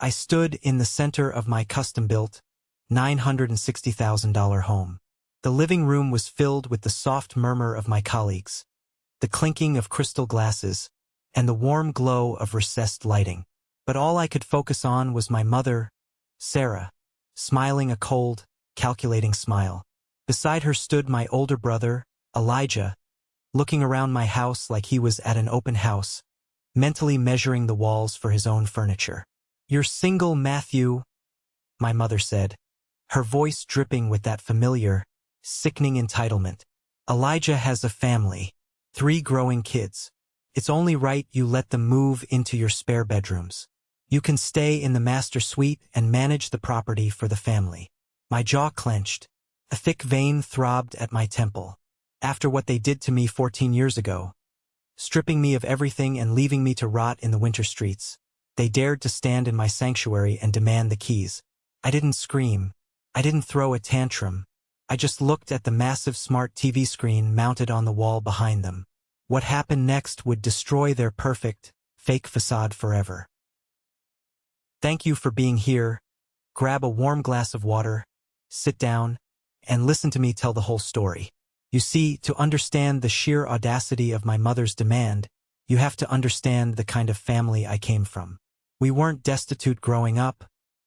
I stood in the center of my custom-built, $960,000 home. The living room was filled with the soft murmur of my colleagues, the clinking of crystal glasses, and the warm glow of recessed lighting. But all I could focus on was my mother, Sarah, smiling a cold, calculating smile. Beside her stood my older brother, Elijah, looking around my house like he was at an open house, mentally measuring the walls for his own furniture. "You're single, Matthew," my mother said, her voice dripping with that familiar, sickening entitlement. "Elijah has a family, 3 growing kids. It's only right you let them move into your spare bedrooms. You can stay in the master suite and manage the property for the family." My jaw clenched. A thick vein throbbed at my temple. After what they did to me 14 years ago, stripping me of everything and leaving me to rot in the winter streets, they dared to stand in my sanctuary and demand the keys. I didn't scream. I didn't throw a tantrum. I just looked at the massive smart TV screen mounted on the wall behind them. What happened next would destroy their perfect, fake facade forever. "Thank you for being here. Grab a warm glass of water, sit down, and listen to me tell the whole story. You see, to understand the sheer audacity of my mother's demand, you have to understand the kind of family I came from. We weren't destitute growing up,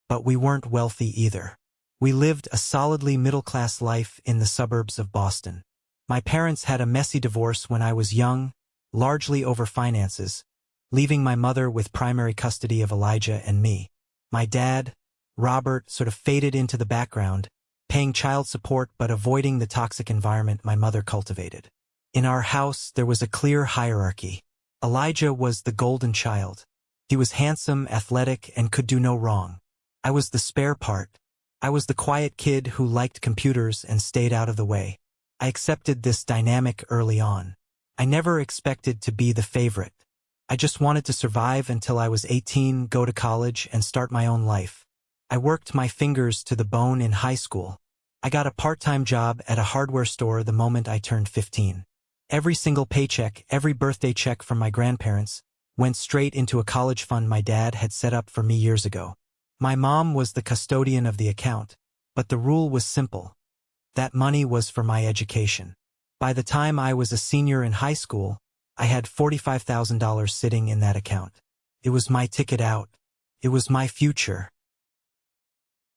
but we weren't wealthy either. We lived a solidly middle-class life in the suburbs of Boston. My parents had a messy divorce when I was young, largely over finances, leaving my mother with primary custody of Elijah and me. My dad, Robert, sort of faded into the background, paying child support but avoiding the toxic environment my mother cultivated. In our house, there was a clear hierarchy. Elijah was the golden child. He was handsome, athletic, and could do no wrong. I was the spare part. I was the quiet kid who liked computers and stayed out of the way. I accepted this dynamic early on. I never expected to be the favorite. I just wanted to survive until I was 18, go to college, and start my own life. I worked my fingers to the bone in high school. I got a part-time job at a hardware store the moment I turned 15. Every single paycheck, every birthday check from my grandparents, went straight into a college fund my dad had set up for me years ago. My mom was the custodian of the account, but the rule was simple. That money was for my education. By the time I was a senior in high school, I had $45,000 sitting in that account. It was my ticket out. It was my future.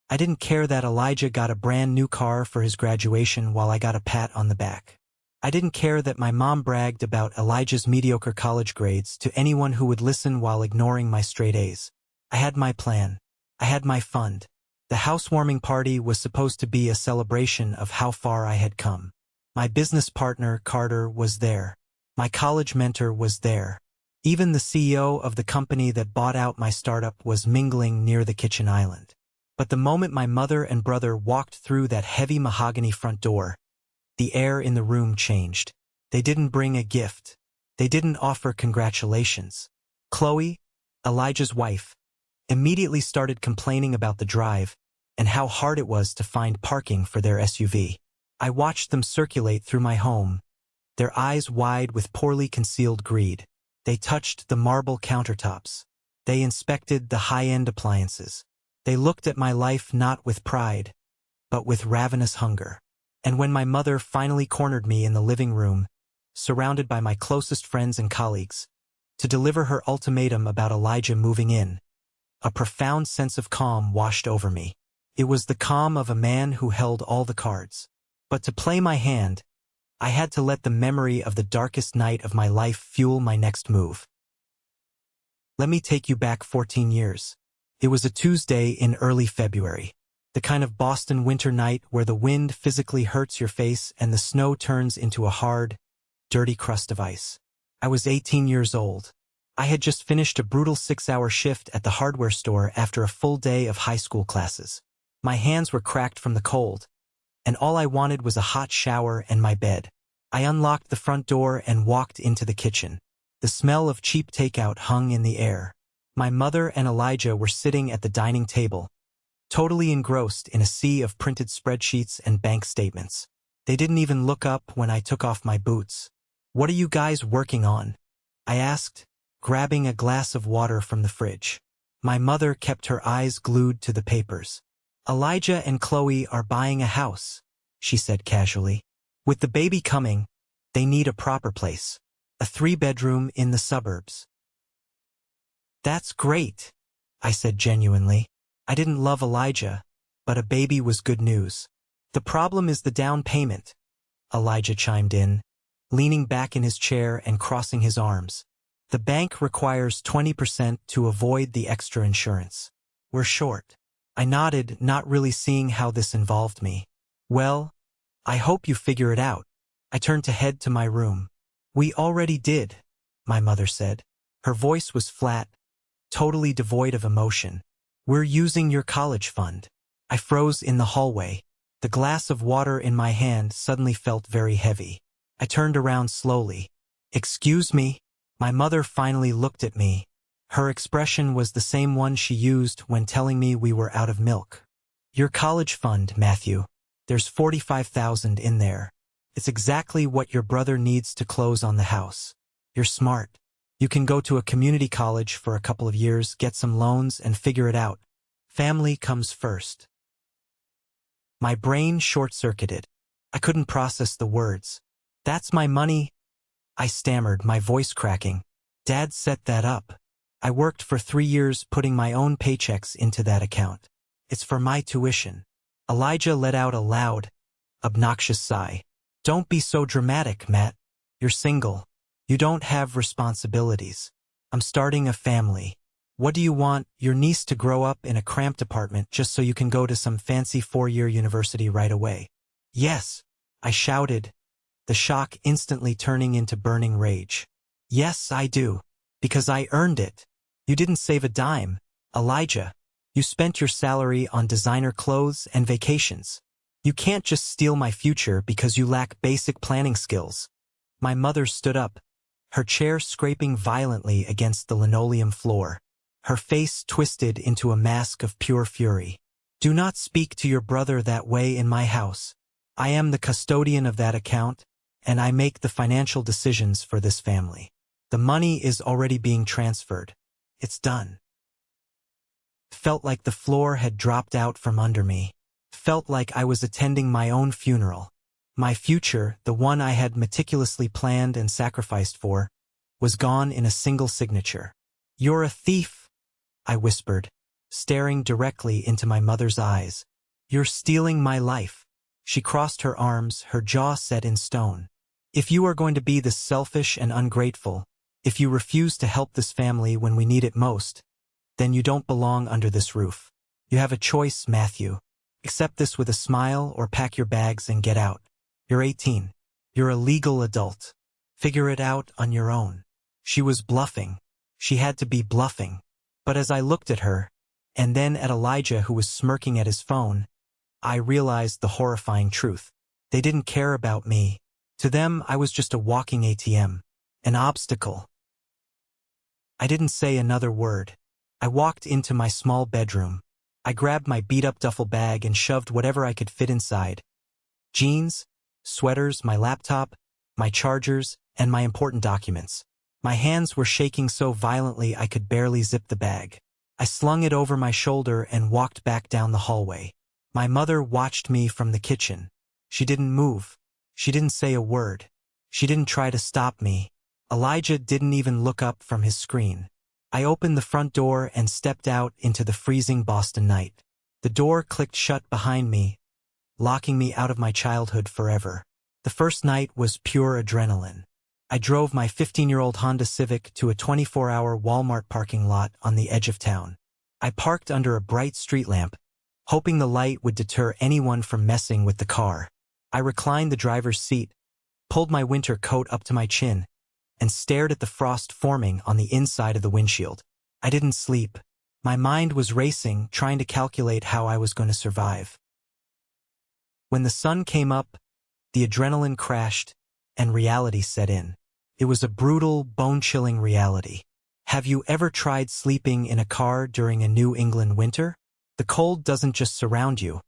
I didn't care that Elijah got a brand new car for his graduation while I got a pat on the back. I didn't care that my mom bragged about Elijah's mediocre college grades to anyone who would listen while ignoring my straight A's. I had my plan. I had my fund. The housewarming party was supposed to be a celebration of how far I had come. My business partner, Carter, was there. My college mentor was there. Even the CEO of the company that bought out my startup was mingling near the kitchen island. But the moment my mother and brother walked through that heavy mahogany front door, the air in the room changed. They didn't bring a gift. They didn't offer congratulations. Chloe, Elijah's wife, immediately started complaining about the drive and how hard it was to find parking for their SUV. I watched them circulate through my home, their eyes wide with poorly concealed greed. They touched the marble countertops. They inspected the high-end appliances. They looked at my life not with pride, but with ravenous hunger. And when my mother finally cornered me in the living room, surrounded by my closest friends and colleagues, to deliver her ultimatum about Elijah moving in, a profound sense of calm washed over me. It was the calm of a man who held all the cards. But to play my hand, I had to let the memory of the darkest night of my life fuel my next move. Let me take you back 14 years. It was a Tuesday in early February, the kind of Boston winter night where the wind physically hurts your face and the snow turns into a hard, dirty crust of ice. I was 18 years old. I had just finished a brutal 6-hour shift at the hardware store after a full day of high school classes. My hands were cracked from the cold, and all I wanted was a hot shower and my bed. I unlocked the front door and walked into the kitchen. The smell of cheap takeout hung in the air. My mother and Elijah were sitting at the dining table, totally engrossed in a sea of printed spreadsheets and bank statements. They didn't even look up when I took off my boots. "What are you guys working on?" I asked, grabbing a glass of water from the fridge. My mother kept her eyes glued to the papers. Elijah and Chloe are buying a house, she said casually. With the baby coming, they need a proper place. A 3-bedroom in the suburbs. That's great, I said genuinely. I didn't love Elijah, but a baby was good news. The problem is the down payment, Elijah chimed in, leaning back in his chair and crossing his arms. The bank requires 20% to avoid the extra insurance. We're short. I nodded, not really seeing how this involved me. Well, I hope you figure it out. I turned to head to my room. We already did, my mother said. Her voice was flat, totally devoid of emotion. We're using your college fund. I froze in the hallway. The glass of water in my hand suddenly felt very heavy. I turned around slowly. Excuse me? My mother finally looked at me. Her expression was the same one she used when telling me we were out of milk. Your college fund, Matthew. There's $45,000 in there. It's exactly what your brother needs to close on the house. You're smart. You can go to a community college for a couple of years, get some loans, and figure it out. Family comes first. My brain short-circuited. I couldn't process the words. That's my money, I stammered, my voice cracking. Dad set that up. I worked for 3 years putting my own paychecks into that account. It's for my tuition. Elijah let out a loud, obnoxious sigh. Don't be so dramatic, Matt. You're single. You don't have responsibilities. I'm starting a family. What do you want, your niece to grow up in a cramped apartment just so you can go to some fancy 4-year university right away? Yes, I shouted, the shock instantly turning into burning rage. Yes, I do. Because I earned it. You didn't save a dime, Elijah. You spent your salary on designer clothes and vacations. You can't just steal my future because you lack basic planning skills. My mother stood up, her chair scraping violently against the linoleum floor. Her face twisted into a mask of pure fury. Do not speak to your brother that way in my house. I am the custodian of that account, and I make the financial decisions for this family. The money is already being transferred. It's done. Felt like the floor had dropped out from under me. Felt like I was attending my own funeral. My future, the one I had meticulously planned and sacrificed for, was gone in a single signature. You're a thief, I whispered, staring directly into my mother's eyes. You're stealing my life. She crossed her arms, her jaw set in stone. If you are going to be this selfish and ungrateful, if you refuse to help this family when we need it most, then you don't belong under this roof. You have a choice, Matthew. Accept this with a smile or pack your bags and get out. You're 18. You're a legal adult. Figure it out on your own. She was bluffing. She had to be bluffing. But as I looked at her, and then at Elijah who was smirking at his phone, I realized the horrifying truth. They didn't care about me. To them, I was just a walking ATM. An obstacle. I didn't say another word. I walked into my small bedroom. I grabbed my beat-up duffel bag and shoved whatever I could fit inside. Jeans, sweaters, my laptop, my chargers, and my important documents. My hands were shaking so violently I could barely zip the bag. I slung it over my shoulder and walked back down the hallway. My mother watched me from the kitchen. She didn't move. She didn't say a word. She didn't try to stop me. Elijah didn't even look up from his screen. I opened the front door and stepped out into the freezing Boston night. The door clicked shut behind me, locking me out of my childhood forever. The first night was pure adrenaline. I drove my 15-year-old Honda Civic to a 24-hour Walmart parking lot on the edge of town. I parked under a bright street lamp, hoping the light would deter anyone from messing with the car. I reclined the driver's seat, pulled my winter coat up to my chin, and stared at the frost forming on the inside of the windshield. I didn't sleep. My mind was racing, trying to calculate how I was going to survive. When the sun came up, the adrenaline crashed, and reality set in. It was a brutal, bone-chilling reality. Have you ever tried sleeping in a car during a New England winter? The cold doesn't just surround you.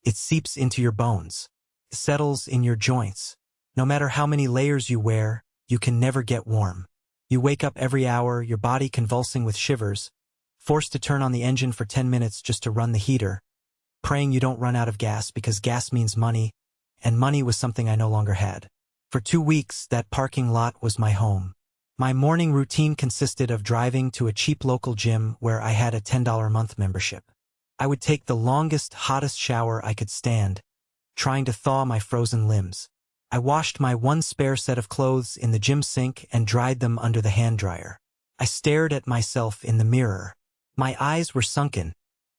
It seeps into your bones. It settles in your joints. No matter how many layers you wear, you can never get warm. You wake up every hour, your body convulsing with shivers, forced to turn on the engine for 10 minutes just to run the heater, praying you don't run out of gas because gas means money, and money was something I no longer had. For 2 weeks, that parking lot was my home. My morning routine consisted of driving to a cheap local gym where I had a $10 a month membership. I would take the longest, hottest shower I could stand, trying to thaw my frozen limbs. I washed my one spare set of clothes in the gym sink and dried them under the hand dryer. I stared at myself in the mirror. My eyes were sunken,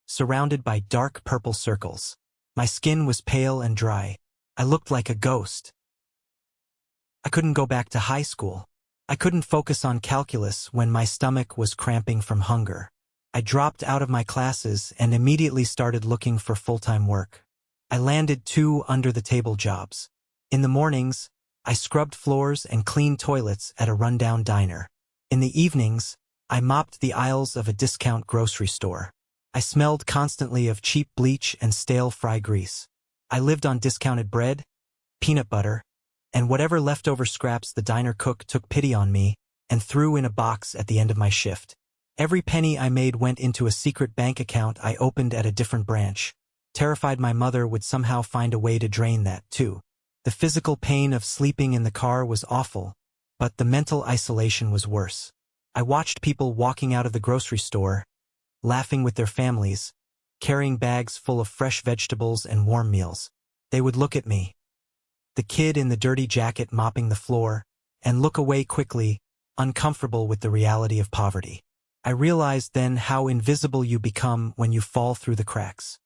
surrounded by dark purple circles. My skin was pale and dry. I looked like a ghost. I couldn't go back to high school. I couldn't focus on calculus when my stomach was cramping from hunger. I dropped out of my classes and immediately started looking for full-time work. I landed 2 under-the-table jobs. In the mornings, I scrubbed floors and cleaned toilets at a rundown diner. In the evenings, I mopped the aisles of a discount grocery store. I smelled constantly of cheap bleach and stale fry grease. I lived on discounted bread, peanut butter, and whatever leftover scraps the diner cook took pity on me and threw in a box at the end of my shift. Every penny I made went into a secret bank account I opened at a different branch, terrified my mother would somehow find a way to drain that, too. The physical pain of sleeping in the car was awful, but the mental isolation was worse. I watched people walking out of the grocery store, laughing with their families, carrying bags full of fresh vegetables and warm meals. They would look at me, the kid in the dirty jacket mopping the floor, and look away quickly, uncomfortable with the reality of poverty. I realized then how invisible you become when you fall through the cracks.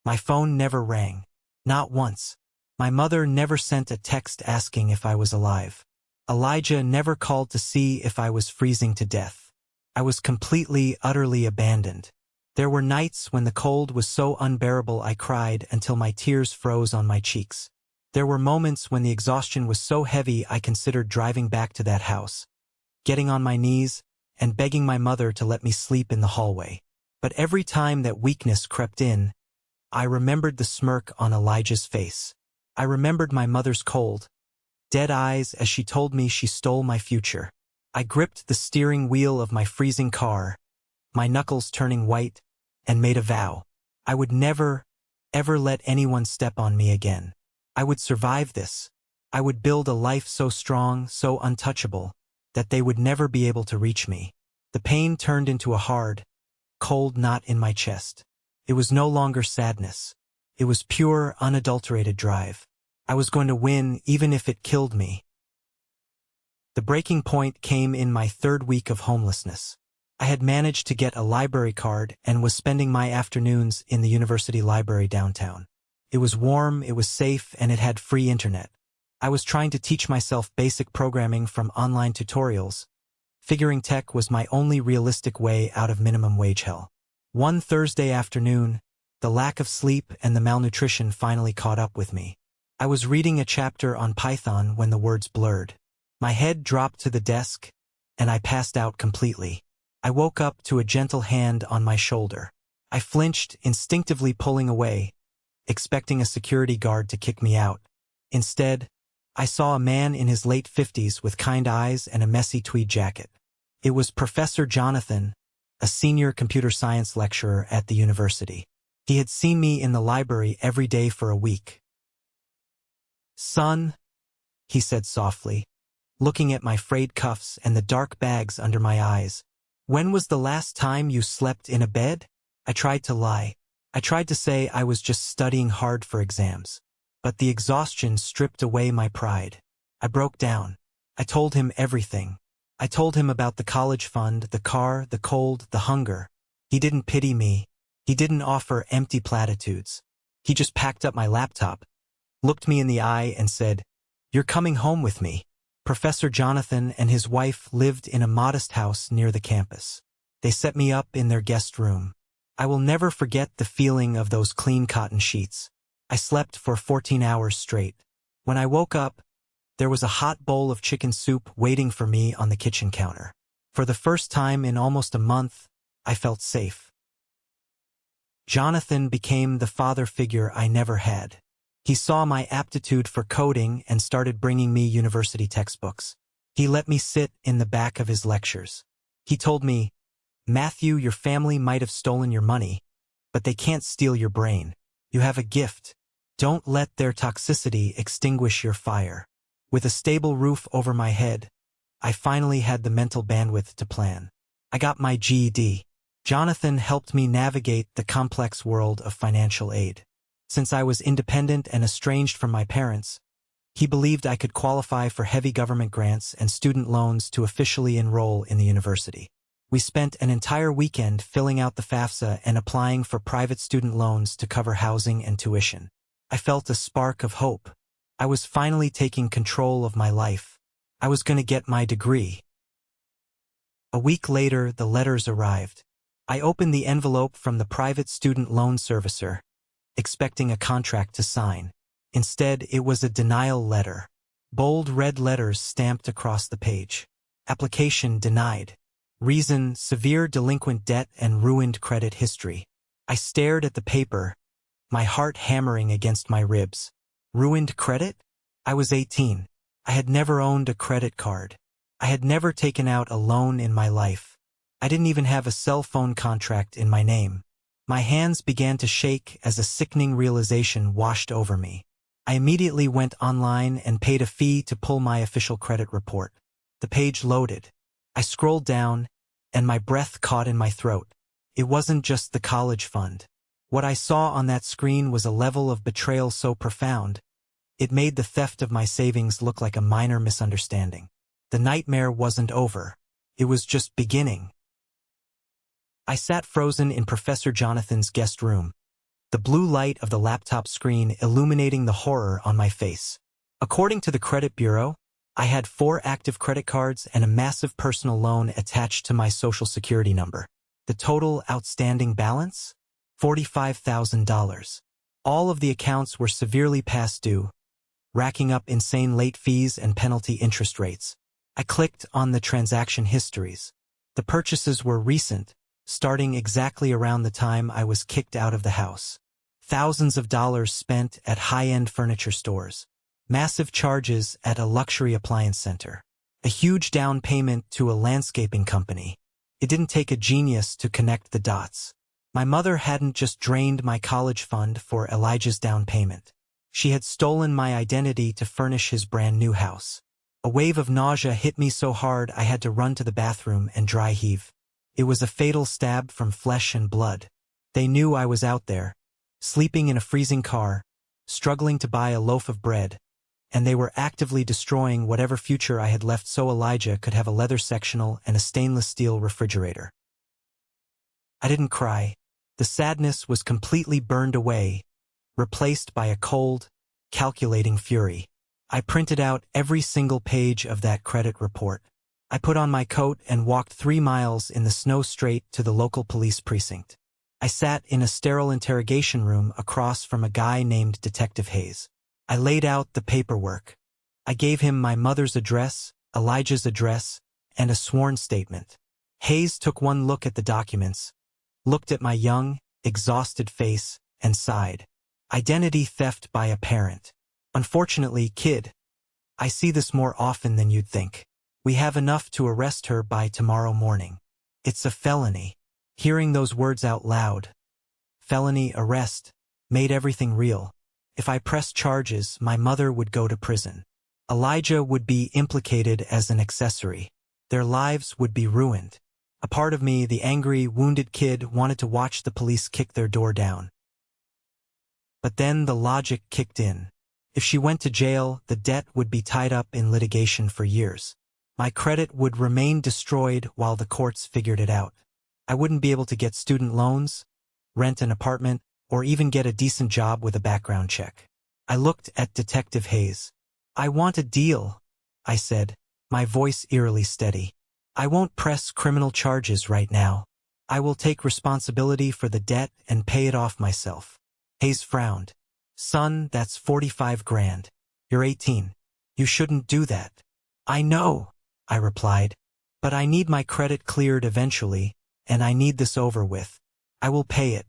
My phone never rang. Not once. My mother never sent a text asking if I was alive. Elijah never called to see if I was freezing to death. I was completely, utterly abandoned. There were nights when the cold was so unbearable I cried until my tears froze on my cheeks. There were moments when the exhaustion was so heavy I considered driving back to that house, getting on my knees, and begging my mother to let me sleep in the hallway. But every time that weakness crept in, I remembered the smirk on Elijah's face. I remembered my mother's cold, dead eyes as she told me she stole my future. I gripped the steering wheel of my freezing car, my knuckles turning white, and made a vow. I would never, ever let anyone step on me again. I would survive this. I would build a life so strong, so untouchable, that they would never be able to reach me. The pain turned into a hard, cold knot in my chest. It was no longer sadness. It was pure, unadulterated drive. I was going to win even if it killed me. The breaking point came in my 3rd week of homelessness. I had managed to get a library card and was spending my afternoons in the university library downtown. It was warm, it was safe, and it had free internet. I was trying to teach myself basic programming from online tutorials. Figuring tech was my only realistic way out of minimum wage hell. One Thursday afternoon, the lack of sleep and the malnutrition finally caught up with me. I was reading a chapter on Python when the words blurred. My head dropped to the desk, and I passed out completely. I woke up to a gentle hand on my shoulder. I flinched, instinctively pulling away, expecting a security guard to kick me out. Instead, I saw a man in his late 50s with kind eyes and a messy tweed jacket. It was Professor Jonathan, a senior computer science lecturer at the university. He had seen me in the library every day for a week. "Son," he said softly, looking at my frayed cuffs and the dark bags under my eyes, "when was the last time you slept in a bed?" I tried to lie. I tried to say I was just studying hard for exams. But the exhaustion stripped away my pride. I broke down. I told him everything. I told him about the college fund, the car, the cold, the hunger. He didn't pity me. He didn't offer empty platitudes. He just packed up my laptop, looked me in the eye and said, "You're coming home with me." Professor Jonathan and his wife lived in a modest house near the campus. They set me up in their guest room. I will never forget the feeling of those clean cotton sheets. I slept for 14 hours straight. When I woke up, there was a hot bowl of chicken soup waiting for me on the kitchen counter. For the first time in almost a month, I felt safe. Jonathan became the father figure I never had. He saw my aptitude for coding and started bringing me university textbooks. He let me sit in the back of his lectures. He told me, Matthew, your family might have stolen your money, but they can't steal your brain. You have a gift. Don't let their toxicity extinguish your fire. With a stable roof over my head, I finally had the mental bandwidth to plan. I got my GED. Jonathan helped me navigate the complex world of financial aid. Since I was independent and estranged from my parents, he believed I could qualify for heavy government grants and student loans to officially enroll in the university. We spent an entire weekend filling out the FAFSA and applying for private student loans to cover housing and tuition. I felt a spark of hope. I was finally taking control of my life. I was going to get my degree. A week later, the letters arrived. I opened the envelope from the private student loan servicer, expecting a contract to sign. Instead, it was a denial letter. Bold red letters stamped across the page. Application denied. Reason: severe delinquent debt and ruined credit history. I stared at the paper, my heart hammering against my ribs. Ruined credit? I was 18. I had never owned a credit card. I had never taken out a loan in my life. I didn't even have a cell phone contract in my name. My hands began to shake as a sickening realization washed over me. I immediately went online and paid a fee to pull my official credit report. The page loaded. I scrolled down, and my breath caught in my throat. It wasn't just the college fund. What I saw on that screen was a level of betrayal so profound, it made the theft of my savings look like a minor misunderstanding. The nightmare wasn't over. It was just beginning. I sat frozen in Professor Jonathan's guest room, the blue light of the laptop screen illuminating the horror on my face. According to the credit bureau, I had 4 active credit cards and a massive personal loan attached to my Social Security number. The total outstanding balance? $45,000. All of the accounts were severely past due, racking up insane late fees and penalty interest rates. I clicked on the transaction histories. The purchases were recent, starting exactly around the time I was kicked out of the house. Thousands of dollars spent at high-end furniture stores. Massive charges at a luxury appliance center. A huge down payment to a landscaping company. It didn't take a genius to connect the dots. My mother hadn't just drained my college fund for Elijah's down payment. She had stolen my identity to furnish his brand new house. A wave of nausea hit me so hard I had to run to the bathroom and dry heave. It was a fatal stab from flesh and blood. They knew I was out there, sleeping in a freezing car, struggling to buy a loaf of bread, and they were actively destroying whatever future I had left so Elijah could have a leather sectional and a stainless steel refrigerator. I didn't cry. The sadness was completely burned away, replaced by a cold, calculating fury. I printed out every single page of that credit report. I put on my coat and walked 3 miles in the snow straight to the local police precinct. I sat in a sterile interrogation room across from a guy named Detective Hayes. I laid out the paperwork. I gave him my mother's address, Elijah's address, and a sworn statement. Hayes took one look at the documents, looked at my young, exhausted face, and sighed. Identity theft by a parent. Unfortunately, kid, I see this more often than you'd think. We have enough to arrest her by tomorrow morning. It's a felony. Hearing those words out loud, felony arrest, made everything real. If I pressed charges, my mother would go to prison. Elijah would be implicated as an accessory. Their lives would be ruined. A part of me, the angry, wounded kid, wanted to watch the police kick their door down. But then the logic kicked in. If she went to jail, the debt would be tied up in litigation for years. My credit would remain destroyed while the courts figured it out. I wouldn't be able to get student loans, rent an apartment, or even get a decent job with a background check. I looked at Detective Hayes. I want a deal, I said, my voice eerily steady. I won't press criminal charges right now. I will take responsibility for the debt and pay it off myself. Hayes frowned. Son, that's 45 grand. You're 18. You shouldn't do that. I know, I replied. But I need my credit cleared eventually, and I need this over with. I will pay it.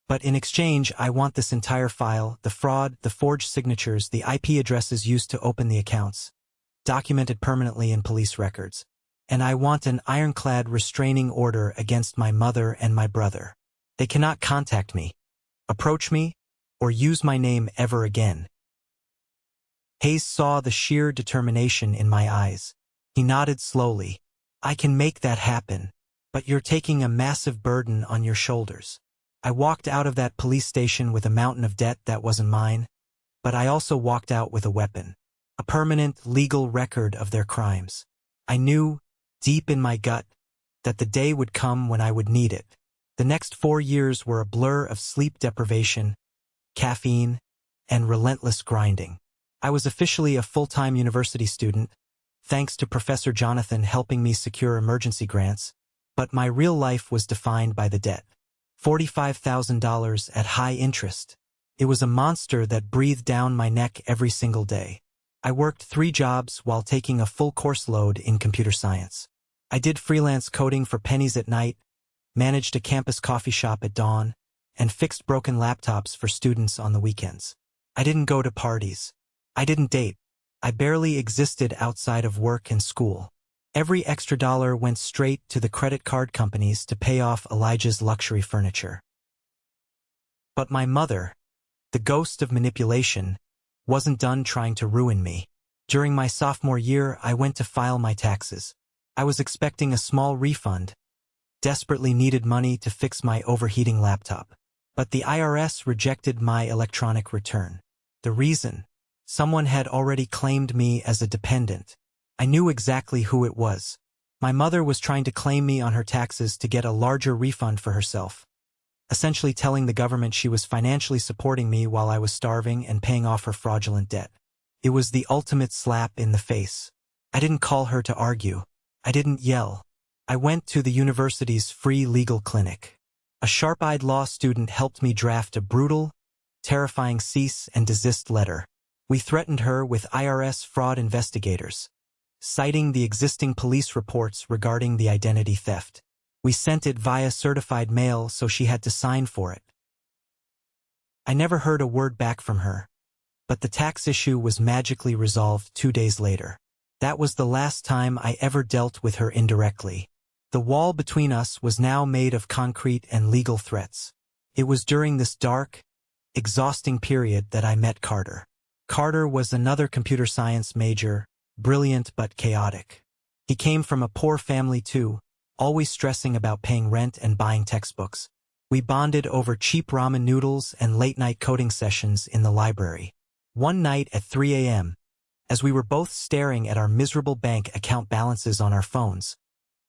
But in exchange, I want this entire file, the fraud, the forged signatures, the IP addresses used to open the accounts, documented permanently in police records. and I want an ironclad restraining order against my mother and my brother. They cannot contact me, approach me, or use my name ever again." Hayes saw the sheer determination in my eyes. He nodded slowly. "I can make that happen, but you're taking a massive burden on your shoulders." I walked out of that police station with a mountain of debt that wasn't mine, but I also walked out with a weapon, a permanent legal record of their crimes. I knew, deep in my gut, that the day would come when I would need it. The next 4 years were a blur of sleep deprivation, caffeine, and relentless grinding. I was officially a full-time university student, thanks to Professor Jonathan helping me secure emergency grants, but my real life was defined by the debt. $45,000 at high interest. It was a monster that breathed down my neck every single day. I worked 3 jobs while taking a full course load in computer science. I did freelance coding for pennies at night, managed a campus coffee shop at dawn, and fixed broken laptops for students on the weekends. I didn't go to parties. I didn't date. I barely existed outside of work and school. Every extra dollar went straight to the credit card companies to pay off Elijah's luxury furniture. But my mother, the ghost of manipulation, wasn't done trying to ruin me. During my sophomore year, I went to file my taxes. I was expecting a small refund, desperately needed money to fix my overheating laptop. But the IRS rejected my electronic return. The reason? Someone had already claimed me as a dependent. I knew exactly who it was. My mother was trying to claim me on her taxes to get a larger refund for herself, essentially telling the government she was financially supporting me while I was starving and paying off her fraudulent debt. It was the ultimate slap in the face. I didn't call her to argue. I didn't yell. I went to the university's free legal clinic. A sharp-eyed law student helped me draft a brutal, terrifying cease and desist letter. We threatened her with IRS fraud investigators, citing the existing police reports regarding the identity theft. We sent it via certified mail, so she had to sign for it. I never heard a word back from her, but the tax issue was magically resolved 2 days later. That was the last time I ever dealt with her indirectly. The wall between us was now made of concrete and legal threats. It was during this dark, exhausting period that I met Carter. Carter was another computer science major, brilliant but chaotic. He came from a poor family too, always stressing about paying rent and buying textbooks. We bonded over cheap ramen noodles and late-night coding sessions in the library. One night at 3 a.m., as we were both staring at our miserable bank account balances on our phones,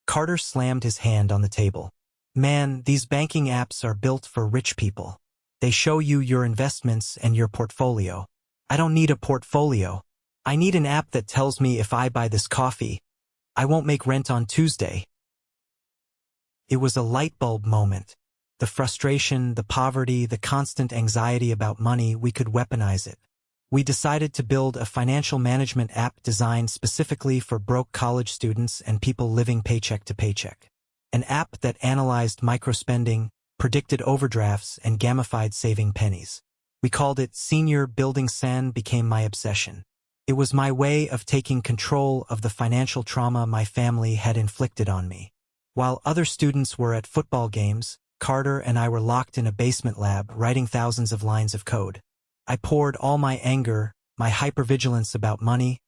Carter slammed his hand on the table. "Man, these banking apps are built for rich people. They show you your investments and your portfolio. I don't need a portfolio. I need an app that tells me if I buy this coffee, I won't make rent on Tuesday." It was a light bulb moment. The frustration, the poverty, the constant anxiety about money, we could weaponize it. We decided to build a financial management app designed specifically for broke college students and people living paycheck to paycheck. An app that analyzed microspending, predicted overdrafts, and gamified saving pennies. We called it Senior Building. Sen became my obsession. It was my way of taking control of the financial trauma my family had inflicted on me. While other students were at football games, Carter and I were locked in a basement lab writing thousands of lines of code. I poured all my anger, my hypervigilance about money,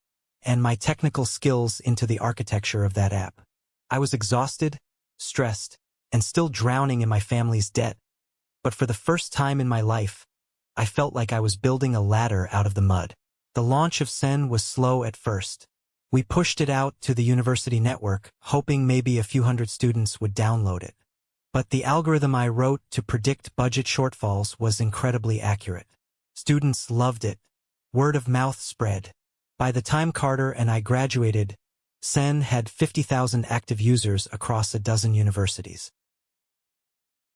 and my technical skills into the architecture of that app. I was exhausted, stressed, and still drowning in my family's debt. But for the first time in my life, I felt like I was building a ladder out of the mud. The launch of Sen was slow at first. We pushed it out to the university network, hoping maybe a few hundred students would download it. But the algorithm I wrote to predict budget shortfalls was incredibly accurate. Students loved it. Word of mouth spread. By the time Carter and I graduated, Sen had 50,000 active users across a dozen universities.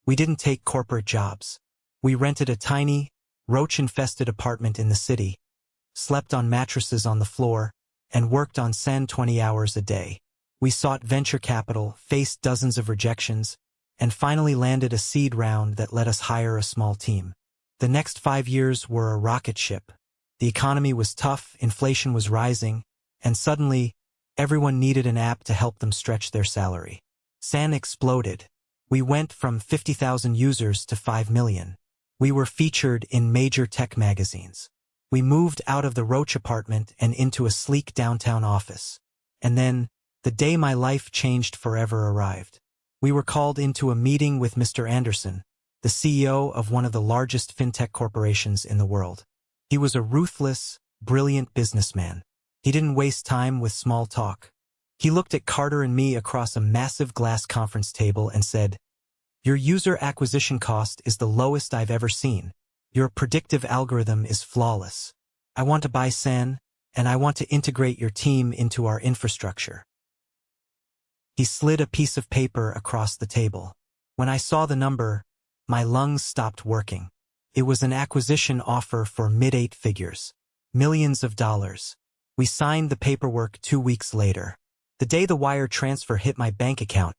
We didn't take corporate jobs. We rented a tiny, roach-infested apartment in the city, slept on mattresses on the floor, and worked on Sen 20 hours a day. We sought venture capital, faced dozens of rejections, and finally landed a seed round that let us hire a small team. The next 5 years were a rocket ship. The economy was tough, inflation was rising, and suddenly, Everyone needed an app to help them stretch their salary. San exploded. We went from 50,000 users to 5 million. We were featured in major tech magazines. We moved out of the Roach apartment and into a sleek downtown office. And then, the day my life changed forever arrived. We were called into a meeting with Mr. Anderson, the CEO of one of the largest fintech corporations in the world. He was a ruthless, brilliant businessman. He didn't waste time with small talk. He looked at Carter and me across a massive glass conference table and said, "Your user acquisition cost is the lowest I've ever seen. Your predictive algorithm is flawless. I want to buy San, and I want to integrate your team into our infrastructure." He slid a piece of paper across the table. When I saw the number, my lungs stopped working. It was an acquisition offer for mid-8 figures. Millions of dollars. We signed the paperwork 2 weeks later. The day the wire transfer hit my bank account,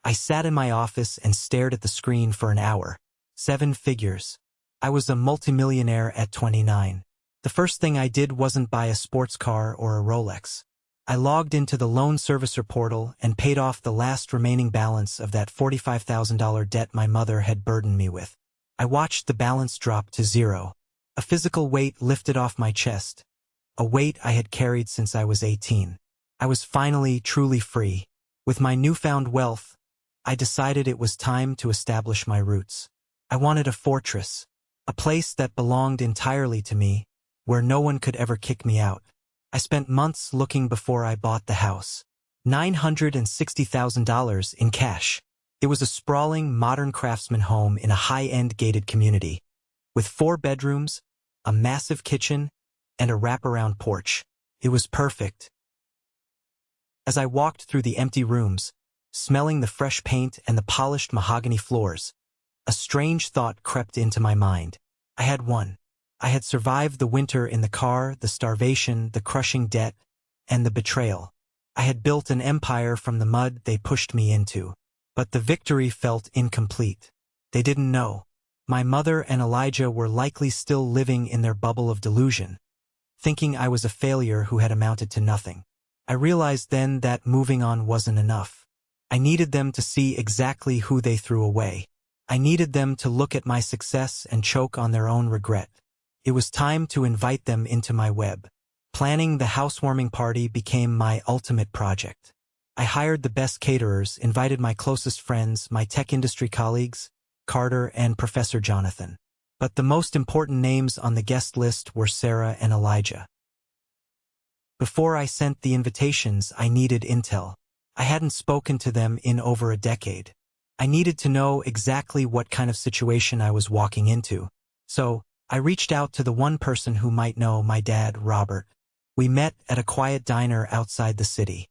I sat in my office and stared at the screen for an hour. 7 figures. I was a multimillionaire at 29. The first thing I did wasn't buy a sports car or a Rolex. I logged into the loan servicer portal and paid off the last remaining balance of that $45,000 debt my mother had burdened me with. I watched the balance drop to zero. A physical weight lifted off my chest. A weight I had carried since I was 18. I was finally truly free. With my newfound wealth, I decided it was time to establish my roots. I wanted a fortress, a place that belonged entirely to me, where no one could ever kick me out. I spent months looking before I bought the house. $960,000 in cash. It was a sprawling, modern craftsman home in a high-end gated community, with 4 bedrooms, a massive kitchen, and a wraparound porch. It was perfect. As I walked through the empty rooms, smelling the fresh paint and the polished mahogany floors, a strange thought crept into my mind. I had won. I had survived the winter in the car, the starvation, the crushing debt, and the betrayal. I had built an empire from the mud they pushed me into. But the victory felt incomplete. They didn't know. My mother and Elijah were likely still living in their bubble of delusion, thinking I was a failure who had amounted to nothing. I realized then that moving on wasn't enough. I needed them to see exactly who they threw away. I needed them to look at my success and choke on their own regret. It was time to invite them into my web. Planning the housewarming party became my ultimate project. I hired the best caterers, invited my closest friends, my tech industry colleagues, Carter and Professor Jonathan. But the most important names on the guest list were Sarah and Elijah. Before I sent the invitations, I needed intel. I hadn't spoken to them in over a decade. I needed to know exactly what kind of situation I was walking into. So, I reached out to the one person who might know: my dad, Robert. We met at a quiet diner outside the city.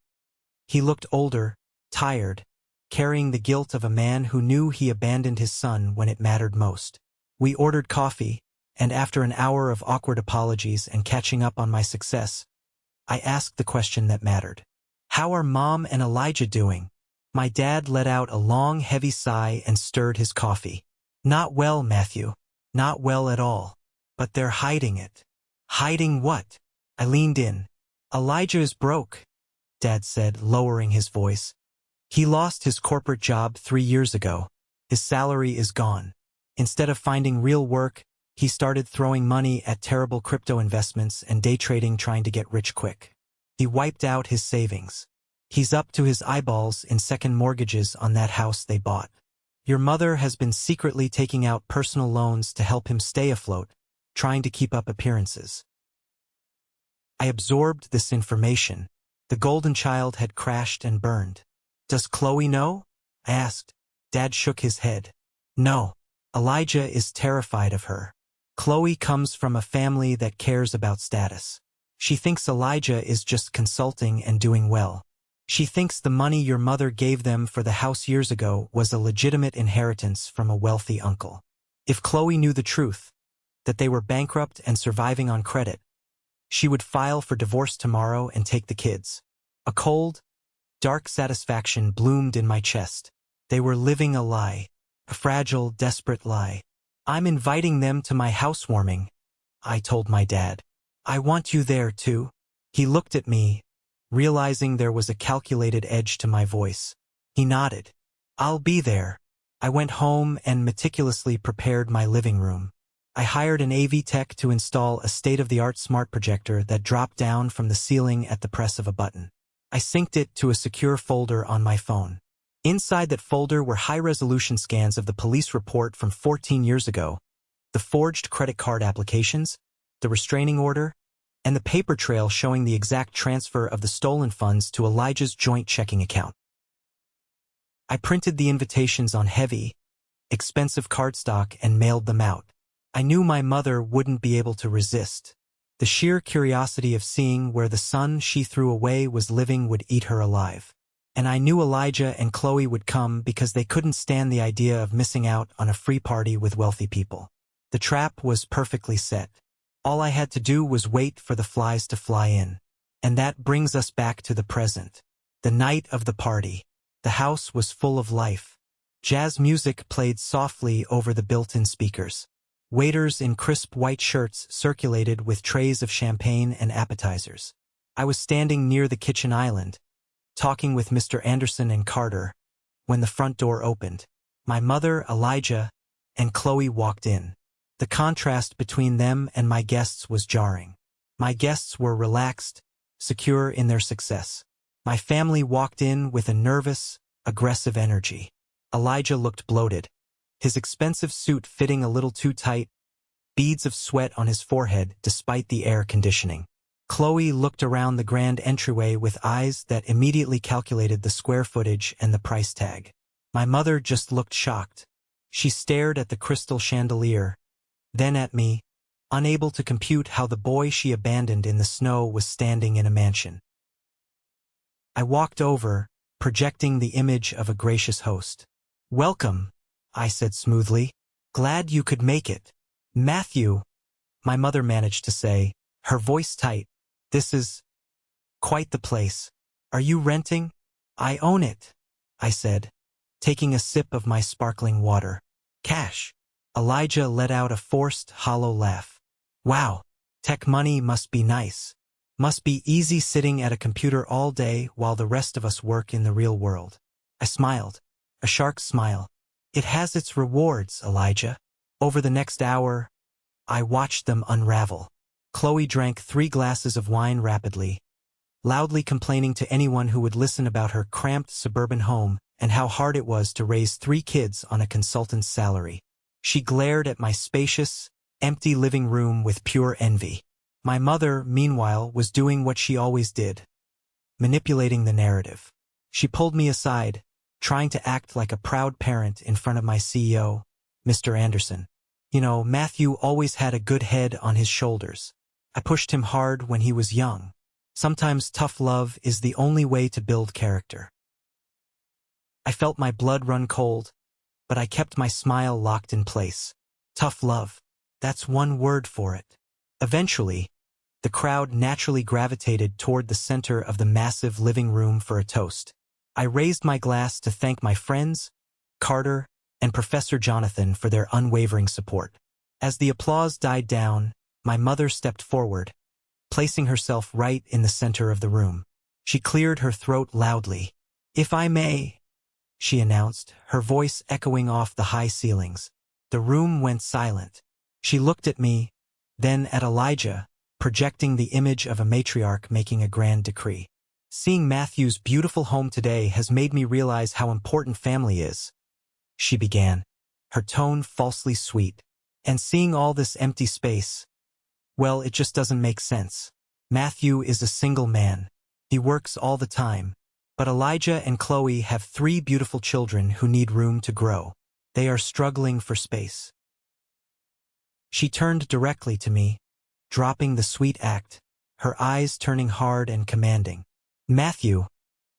He looked older, tired, carrying the guilt of a man who knew he abandoned his son when it mattered most. We ordered coffee, and after an hour of awkward apologies and catching up on my success, I asked the question that mattered. "How are Mom and Elijah doing?" My dad let out a long, heavy sigh and stirred his coffee. "Not well, Matthew. Not well at all. But they're hiding it." "Hiding what?" I leaned in. "Elijah is broke," Dad said, lowering his voice. "He lost his corporate job 3 years ago. His salary is gone. Instead of finding real work, he started throwing money at terrible crypto investments and day trading, trying to get rich quick. He wiped out his savings. He's up to his eyeballs in second mortgages on that house they bought. Your mother has been secretly taking out personal loans to help him stay afloat, trying to keep up appearances." I absorbed this information. The golden child had crashed and burned. "Does Chloe know?" I asked. Dad shook his head. "No. Elijah is terrified of her. Chloe comes from a family that cares about status. She thinks Elijah is just consulting and doing well. She thinks the money your mother gave them for the house years ago was a legitimate inheritance from a wealthy uncle. If Chloe knew the truth, that they were bankrupt and surviving on credit, she would file for divorce tomorrow and take the kids." A cold, dark satisfaction bloomed in my chest. They were living a lie. A fragile, desperate lie. "I'm inviting them to my housewarming," I told my dad. "I want you there too." He looked at me, realizing there was a calculated edge to my voice. He nodded. "I'll be there." I went home and meticulously prepared my living room. I hired an AV tech to install a state-of-the-art smart projector that dropped down from the ceiling at the press of a button. I synced it to a secure folder on my phone. Inside that folder were high-resolution scans of the police report from 14 years ago, the forged credit card applications, the restraining order, and the paper trail showing the exact transfer of the stolen funds to Elijah's joint checking account. I printed the invitations on heavy, expensive cardstock and mailed them out. I knew my mother wouldn't be able to resist. The sheer curiosity of seeing where the son she threw away was living would eat her alive. And I knew Elijah and Chloe would come because they couldn't stand the idea of missing out on a free party with wealthy people. The trap was perfectly set. All I had to do was wait for the flies to fly in. And that brings us back to the present. The night of the party. The house was full of life. Jazz music played softly over the built-in speakers. Waiters in crisp white shirts circulated with trays of champagne and appetizers. I was standing near the kitchen island, talking with Mr. Anderson and Carter, when the front door opened. My mother, Elijah, and Chloe walked in. The contrast between them and my guests was jarring. My guests were relaxed, secure in their success. My family walked in with a nervous, aggressive energy. Elijah looked bloated, his expensive suit fitting a little too tight, beads of sweat on his forehead despite the air conditioning. Chloe looked around the grand entryway with eyes that immediately calculated the square footage and the price tag. My mother just looked shocked. She stared at the crystal chandelier, then at me, unable to compute how the boy she abandoned in the snow was standing in a mansion. I walked over, projecting the image of a gracious host. "Welcome," I said smoothly. "Glad you could make it. Matthew," my mother managed to say, her voice tight, "this is quite the place. Are you renting?" "I own it," I said, taking a sip of my sparkling water. "Cash." Elijah let out a forced, hollow laugh. "Wow, tech money must be nice. Must be easy sitting at a computer all day while the rest of us work in the real world." I smiled, a shark's smile. "It has its rewards, Elijah." Over the next hour, I watched them unravel. Chloe drank 3 glasses of wine rapidly, loudly complaining to anyone who would listen about her cramped suburban home and how hard it was to raise 3 kids on a consultant's salary. She glared at my spacious, empty living room with pure envy. My mother, meanwhile, was doing what she always did, manipulating the narrative. She pulled me aside, trying to act like a proud parent in front of my CEO, Mr. Anderson. "You know, Matthew always had a good head on his shoulders. I pushed him hard when he was young. Sometimes tough love is the only way to build character." I felt my blood run cold, but I kept my smile locked in place. Tough love. That's one word for it. Eventually, the crowd naturally gravitated toward the center of the massive living room for a toast. I raised my glass to thank my friends, Carter, and Professor Jonathan for their unwavering support. As the applause died down, my mother stepped forward, placing herself right in the center of the room. She cleared her throat loudly. "If I may," she announced, her voice echoing off the high ceilings. The room went silent. She looked at me, then at Elijah, projecting the image of a matriarch making a grand decree. "Seeing Matthew's beautiful home today has made me realize how important family is," she began, her tone falsely sweet. "And seeing all this empty space, well, it just doesn't make sense. Matthew is a single man. He works all the time. But Elijah and Chloe have 3 beautiful children who need room to grow. They are struggling for space." She turned directly to me, dropping the sweet act, her eyes turning hard and commanding. "Matthew,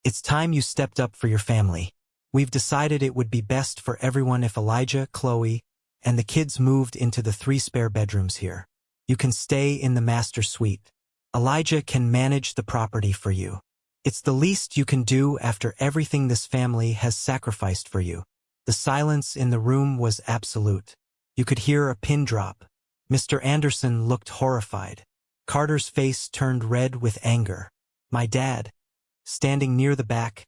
it's time you stepped up for your family. We've decided it would be best for everyone if Elijah, Chloe, and the kids moved into the 3 spare bedrooms here. You can stay in the master suite. Elijah can manage the property for you. It's the least you can do after everything this family has sacrificed for you." The silence in the room was absolute. You could hear a pin drop. Mr. Anderson looked horrified. Carter's face turned red with anger. My dad, standing near the back,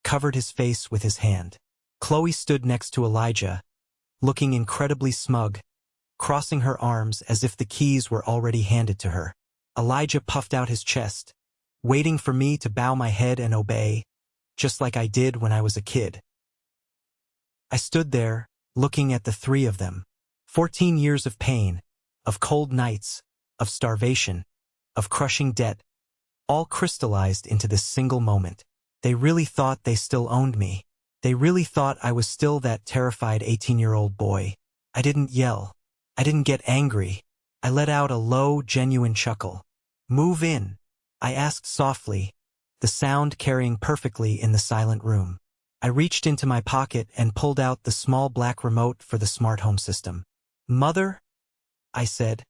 covered his face with his hand. Chloe stood next to Elijah, looking incredibly smug, crossing her arms as if the keys were already handed to her. Elijah puffed out his chest, waiting for me to bow my head and obey, just like I did when I was a kid. I stood there, looking at the three of them. 14 years of pain, of cold nights, of starvation, of crushing debt, all crystallized into this single moment. They really thought they still owned me. They really thought I was still that terrified 18-year-old boy. I didn't yell. I didn't get angry. I let out a low, genuine chuckle. "Move in," I asked softly, the sound carrying perfectly in the silent room. I reached into my pocket and pulled out the small black remote for the smart home system. "Mother?" I said,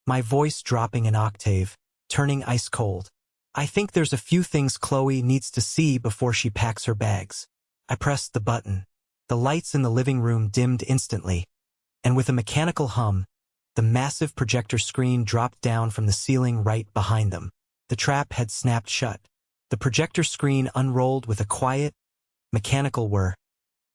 my voice dropping an octave, turning ice cold. "I think there's a few things Chloe needs to see before she packs her bags." I pressed the button. The lights in the living room dimmed instantly, and with a mechanical hum, the massive projector screen dropped down from the ceiling right behind them. The trap had snapped shut. The projector screen unrolled with a quiet, mechanical whir,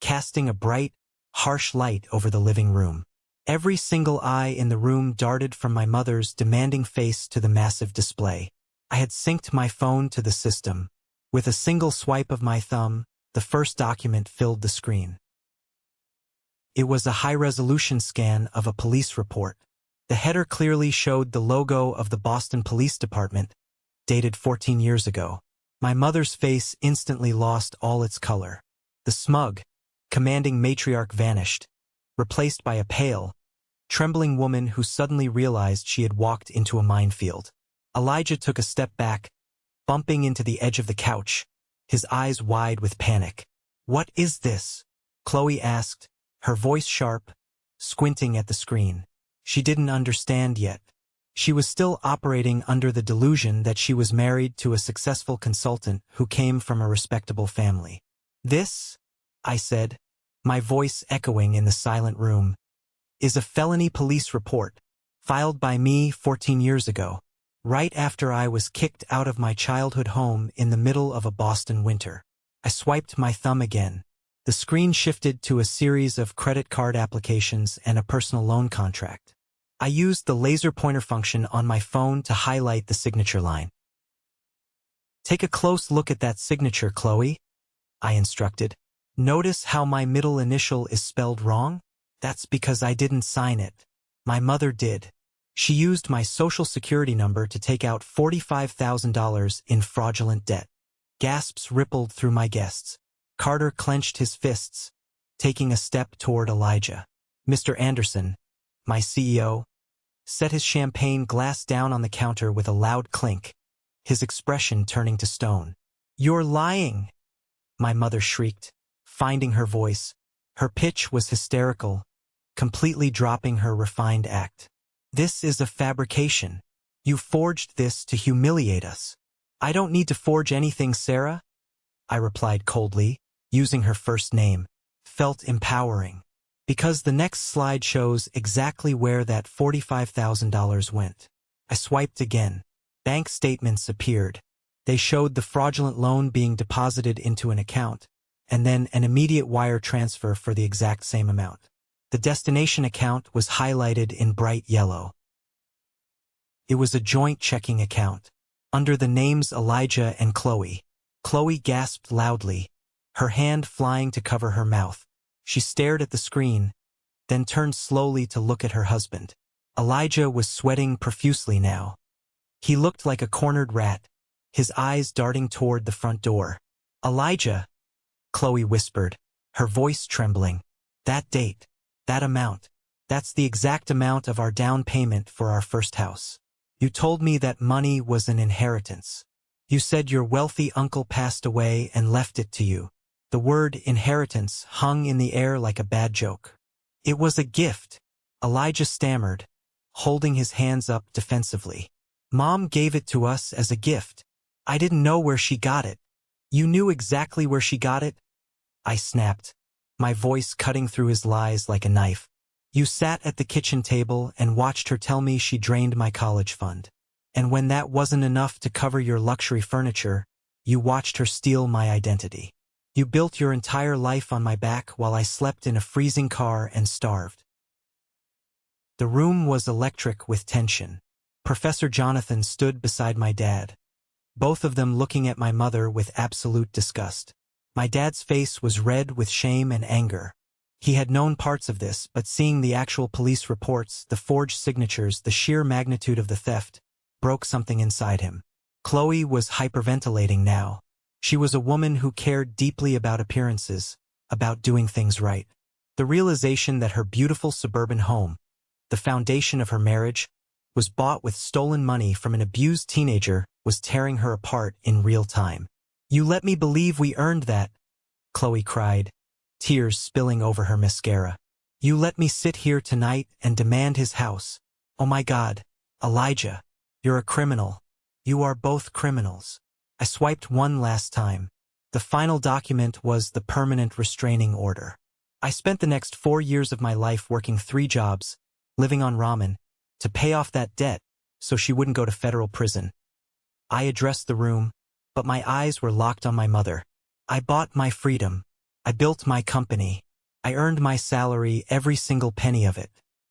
casting a bright, harsh light over the living room. Every single eye in the room darted from my mother's demanding face to the massive display. I had synced my phone to the system. With a single swipe of my thumb, the first document filled the screen. It was a high-resolution scan of a police report. The header clearly showed the logo of the Boston Police Department, dated 14 years ago. My mother's face instantly lost all its color. The smug, commanding matriarch vanished, replaced by a pale, trembling woman who suddenly realized she had walked into a minefield. Elijah took a step back, bumping into the edge of the couch, his eyes wide with panic. "What is this?" Chloe asked, her voice sharp, squinting at the screen. She didn't understand yet. She was still operating under the delusion that she was married to a successful consultant who came from a respectable family. "This," I said, my voice echoing in the silent room, "is a felony police report, filed by me 14 years ago, right after I was kicked out of my childhood home in the middle of a Boston winter." I swiped my thumb again. The screen shifted to a series of credit card applications and a personal loan contract. I used the laser pointer function on my phone to highlight the signature line. "Take a close look at that signature, Chloe," I instructed. "Notice how my middle initial is spelled wrong? That's because I didn't sign it. My mother did. She used my social security number to take out $45,000 in fraudulent debt." Gasps rippled through my guests. Carter clenched his fists, taking a step toward Elijah. Mr. Anderson, my CEO, set his champagne glass down on the counter with a loud clink, his expression turning to stone. "You're lying!" my mother shrieked, finding her voice. Her pitch was hysterical, completely dropping her refined act. "This is a fabrication. You forged this to humiliate us." "I don't need to forge anything, Sarah," I replied coldly, using her first name. Felt empowering. Because the next slide shows exactly where that $45,000 went. I swiped again. Bank statements appeared. They showed the fraudulent loan being deposited into an account, and then an immediate wire transfer for the exact same amount. The destination account was highlighted in bright yellow. It was a joint checking account, under the names Elijah and Chloe. Chloe gasped loudly, her hand flying to cover her mouth. She stared at the screen, then turned slowly to look at her husband. Elijah was sweating profusely now. He looked like a cornered rat, his eyes darting toward the front door. "Elijah," Chloe whispered, her voice trembling. "That date, that amount, that's the exact amount of our down payment for our first house. You told me that money was an inheritance. You said your wealthy uncle passed away and left it to you." The word inheritance hung in the air like a bad joke. "It was a gift," Elijah stammered, holding his hands up defensively. "Mom gave it to us as a gift. I didn't know where she got it." "You knew exactly where she got it?" I snapped, my voice cutting through his lies like a knife. "You sat at the kitchen table and watched her tell me she drained my college fund. And when that wasn't enough to cover your luxury furniture, You watched her steal my identity. You built your entire life on my back while I slept in a freezing car and starved. The room was electric with tension. Professor Jonathan stood beside my dad, both of them looking at my mother with absolute disgust. My dad's face was red with shame and anger. He had known parts of this, but seeing the actual police reports, the forged signatures, the sheer magnitude of the theft, broke something inside him. Chloe was hyperventilating now. She was a woman who cared deeply about appearances, about doing things right. The realization that her beautiful suburban home, the foundation of her marriage, was bought with stolen money from an abused teenager was tearing her apart in real time. "You let me believe we earned that," Chloe cried, tears spilling over her mascara. "You let me sit here tonight and demand his house. Oh my God, Elijah, you're a criminal. You are both criminals." I swiped one last time. The final document was the permanent restraining order. I spent the next 4 years of my life working 3 jobs, living on ramen, to pay off that debt so she wouldn't go to federal prison. I addressed the room, but my eyes were locked on my mother. I bought my freedom. I built my company. I earned my salary, every single penny of it.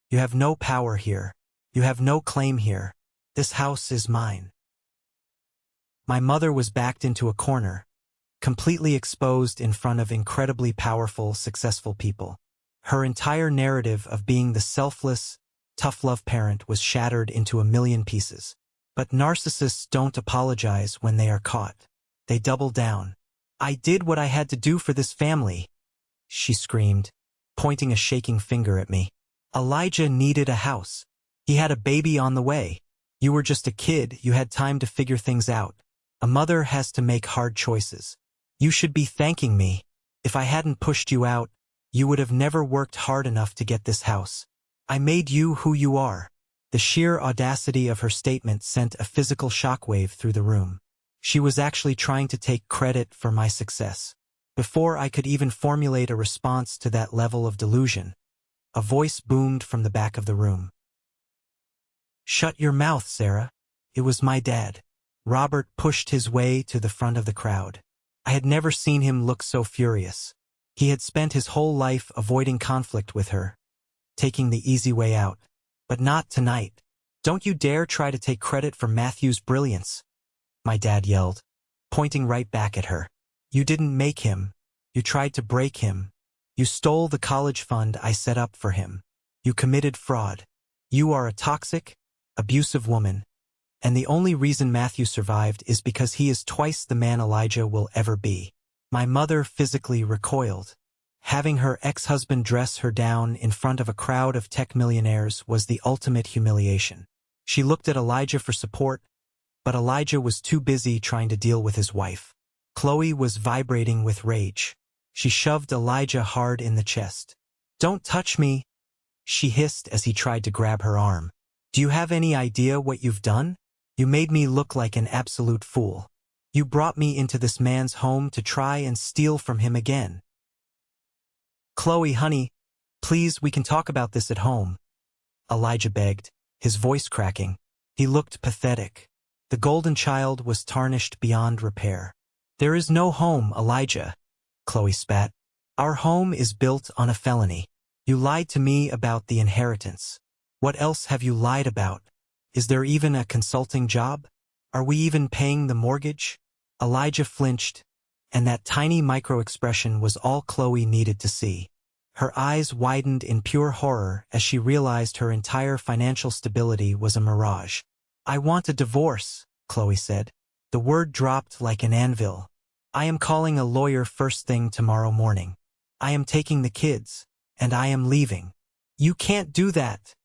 You have no power here. You have no claim here. This house is mine. My mother was backed into a corner, completely exposed in front of incredibly powerful, successful people. Her entire narrative of being the selfless, tough-love parent was shattered into a million pieces. But narcissists don't apologize when they are caught. They double down. "I did what I had to do for this family," she screamed, pointing a shaking finger at me. "Elijah needed a house. He had a baby on the way. You were just a kid, you had time to figure things out. A mother has to make hard choices. You should be thanking me. If I hadn't pushed you out, you would have never worked hard enough to get this house. I made you who you are." The sheer audacity of her statement sent a physical shockwave through the room. She was actually trying to take credit for my success. Before I could even formulate a response to that level of delusion, a voice boomed from the back of the room. "Shut your mouth, Sarah." It was my dad. Robert pushed his way to the front of the crowd. I had never seen him look so furious. He had spent his whole life avoiding conflict with her, taking the easy way out. But not tonight. "Don't you dare try to take credit for Matthew's brilliance," my dad yelled, pointing right back at her. "You didn't make him. You tried to break him. You stole the college fund I set up for him. You committed fraud. You are a toxic, abusive woman. And the only reason Matthew survived is because he is twice the man Elijah will ever be." My mother physically recoiled. Having her ex-husband dress her down in front of a crowd of tech millionaires was the ultimate humiliation. She looked at Elijah for support, but Elijah was too busy trying to deal with his wife. Chloe was vibrating with rage. She shoved Elijah hard in the chest. "Don't touch me," she hissed as he tried to grab her arm. "Do you have any idea what you've done? You made me look like an absolute fool. You brought me into this man's home to try and steal from him again." "Chloe, honey, please, we can talk about this at home," Elijah begged, his voice cracking. He looked pathetic. The golden child was tarnished beyond repair. "There is no home, Elijah," Chloe spat. "Our home is built on a felony. You lied to me about the inheritance. What else have you lied about? Is there even a consulting job? Are we even paying the mortgage?" Elijah flinched, and that tiny micro-expression was all Chloe needed to see. Her eyes widened in pure horror as she realized her entire financial stability was a mirage. "I want a divorce," Chloe said. The word dropped like an anvil. "I am calling a lawyer first thing tomorrow morning. I am taking the kids, and I am leaving." "You can't do that,"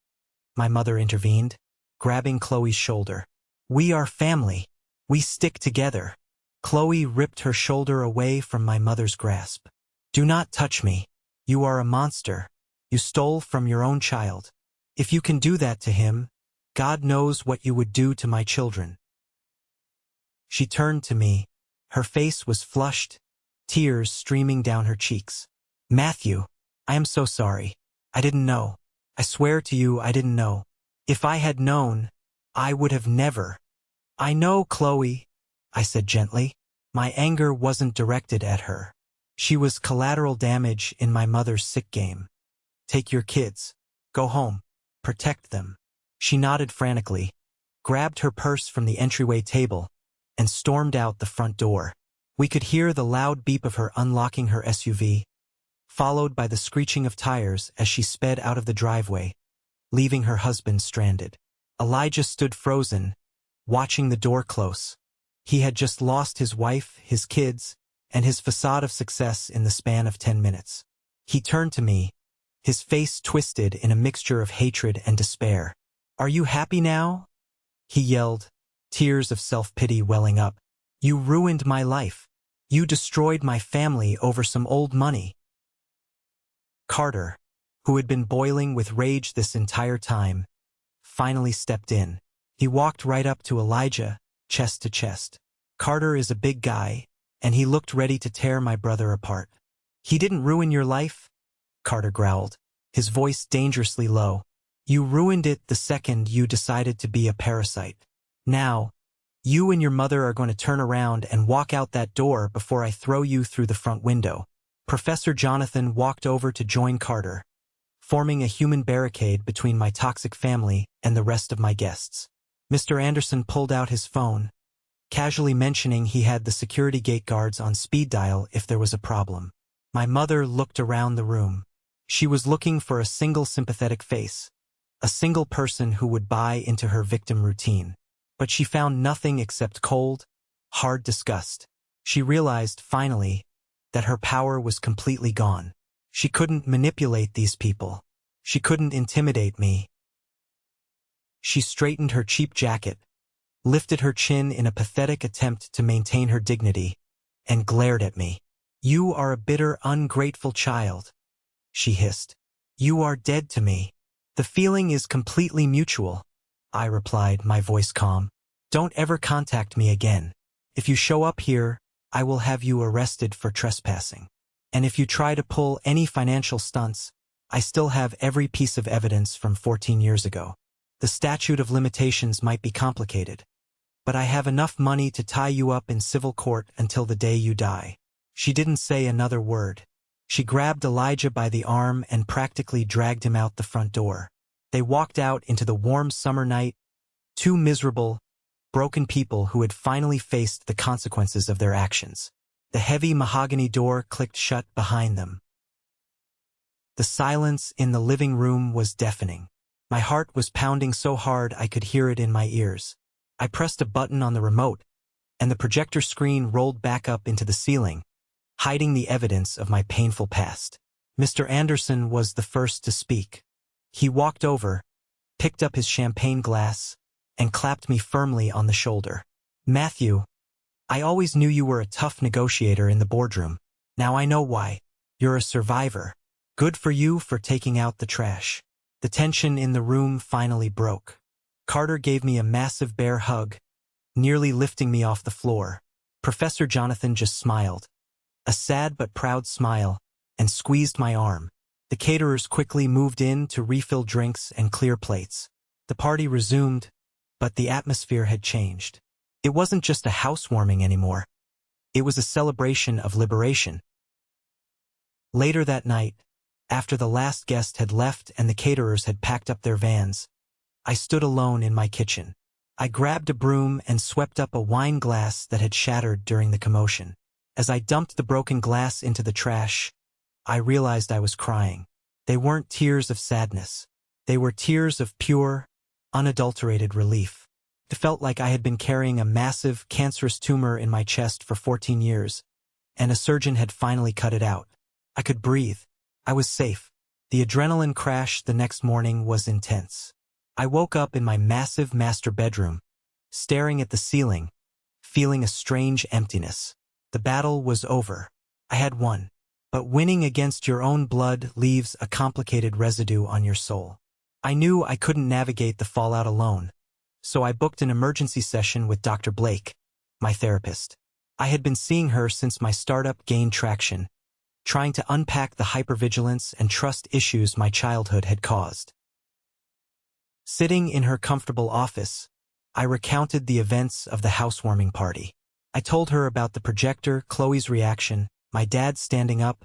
my mother intervened, grabbing Chloe's shoulder. "We are family. We stick together." Chloe ripped her shoulder away from my mother's grasp. "Do not touch me. You are a monster. You stole from your own child. If you can do that to him, God knows what you would do to my children." She turned to me. Her face was flushed, tears streaming down her cheeks. "Matthew, I am so sorry. I didn't know. I swear to you I didn't know. If I had known, I would have never." "I know, Chloe," I said gently. My anger wasn't directed at her. She was collateral damage in my mother's sick game. Take your kids. Go home. Protect them. She nodded frantically, grabbed her purse from the entryway table, and stormed out the front door. We could hear the loud beep of her unlocking her SUV, followed by the screeching of tires as she sped out of the driveway, leaving her husband stranded. Elijah stood frozen, watching the door close. He had just lost his wife, his kids, and his facade of success in the span of 10 minutes. He turned to me, his face twisted in a mixture of hatred and despair. "Are you happy now?" he yelled, tears of self-pity welling up. "You ruined my life. You destroyed my family over some old money." Carter, who had been boiling with rage this entire time, finally stepped in. He walked right up to Elijah, chest to chest. Carter is a big guy, and he looked ready to tear my brother apart. "He didn't ruin your life," Carter growled, his voice dangerously low. "You ruined it the second you decided to be a parasite. Now, you and your mother are going to turn around and walk out that door before I throw you through the front window." Professor Jonathan walked over to join Carter, forming a human barricade between my toxic family and the rest of my guests. Mr. Anderson pulled out his phone, casually mentioning he had the security gate guards on speed dial if there was a problem. My mother looked around the room. She was looking for a single sympathetic face, a single person who would buy into her victim routine. But she found nothing except cold, hard disgust. She realized, finally, that her power was completely gone. She couldn't manipulate these people. She couldn't intimidate me. She straightened her cheap jacket, lifted her chin in a pathetic attempt to maintain her dignity, and glared at me. "You are a bitter, ungrateful child," she hissed. "You are dead to me." "The feeling is completely mutual," I replied, my voice calm. "Don't ever contact me again. If you show up here, I will have you arrested for trespassing. And if you try to pull any financial stunts, I still have every piece of evidence from 14 years ago. The statute of limitations might be complicated, but I have enough money to tie you up in civil court until the day you die." She didn't say another word. She grabbed Elijah by the arm and practically dragged him out the front door. They walked out into the warm summer night, two miserable, broken people who had finally faced the consequences of their actions. The heavy mahogany door clicked shut behind them. The silence in the living room was deafening. My heart was pounding so hard I could hear it in my ears. I pressed a button on the remote, and the projector screen rolled back up into the ceiling, hiding the evidence of my painful past. Mr. Anderson was the first to speak. He walked over, picked up his champagne glass, and clapped me firmly on the shoulder. "Matthew, I always knew you were a tough negotiator in the boardroom. Now I know why. You're a survivor. Good for you for taking out the trash." The tension in the room finally broke. Carter gave me a massive bear hug, nearly lifting me off the floor. Professor Jonathan just smiled, a sad but proud smile, and squeezed my arm. The caterers quickly moved in to refill drinks and clear plates. The party resumed, but the atmosphere had changed. It wasn't just a housewarming anymore. It was a celebration of liberation. Later that night, after the last guest had left and the caterers had packed up their vans, I stood alone in my kitchen. I grabbed a broom and swept up a wine glass that had shattered during the commotion. As I dumped the broken glass into the trash, I realized I was crying. They weren't tears of sadness. They were tears of pure, unadulterated relief. It felt like I had been carrying a massive, cancerous tumor in my chest for 14 years, and a surgeon had finally cut it out. I could breathe. I was safe. The adrenaline crash the next morning was intense. I woke up in my massive master bedroom, staring at the ceiling, feeling a strange emptiness. The battle was over. I had won. But winning against your own blood leaves a complicated residue on your soul. I knew I couldn't navigate the fallout alone, so I booked an emergency session with Dr. Blake, my therapist. I had been seeing her since my startup gained traction, trying to unpack the hypervigilance and trust issues my childhood had caused. Sitting in her comfortable office, I recounted the events of the housewarming party. I told her about the projector, Chloe's reaction, my dad standing up,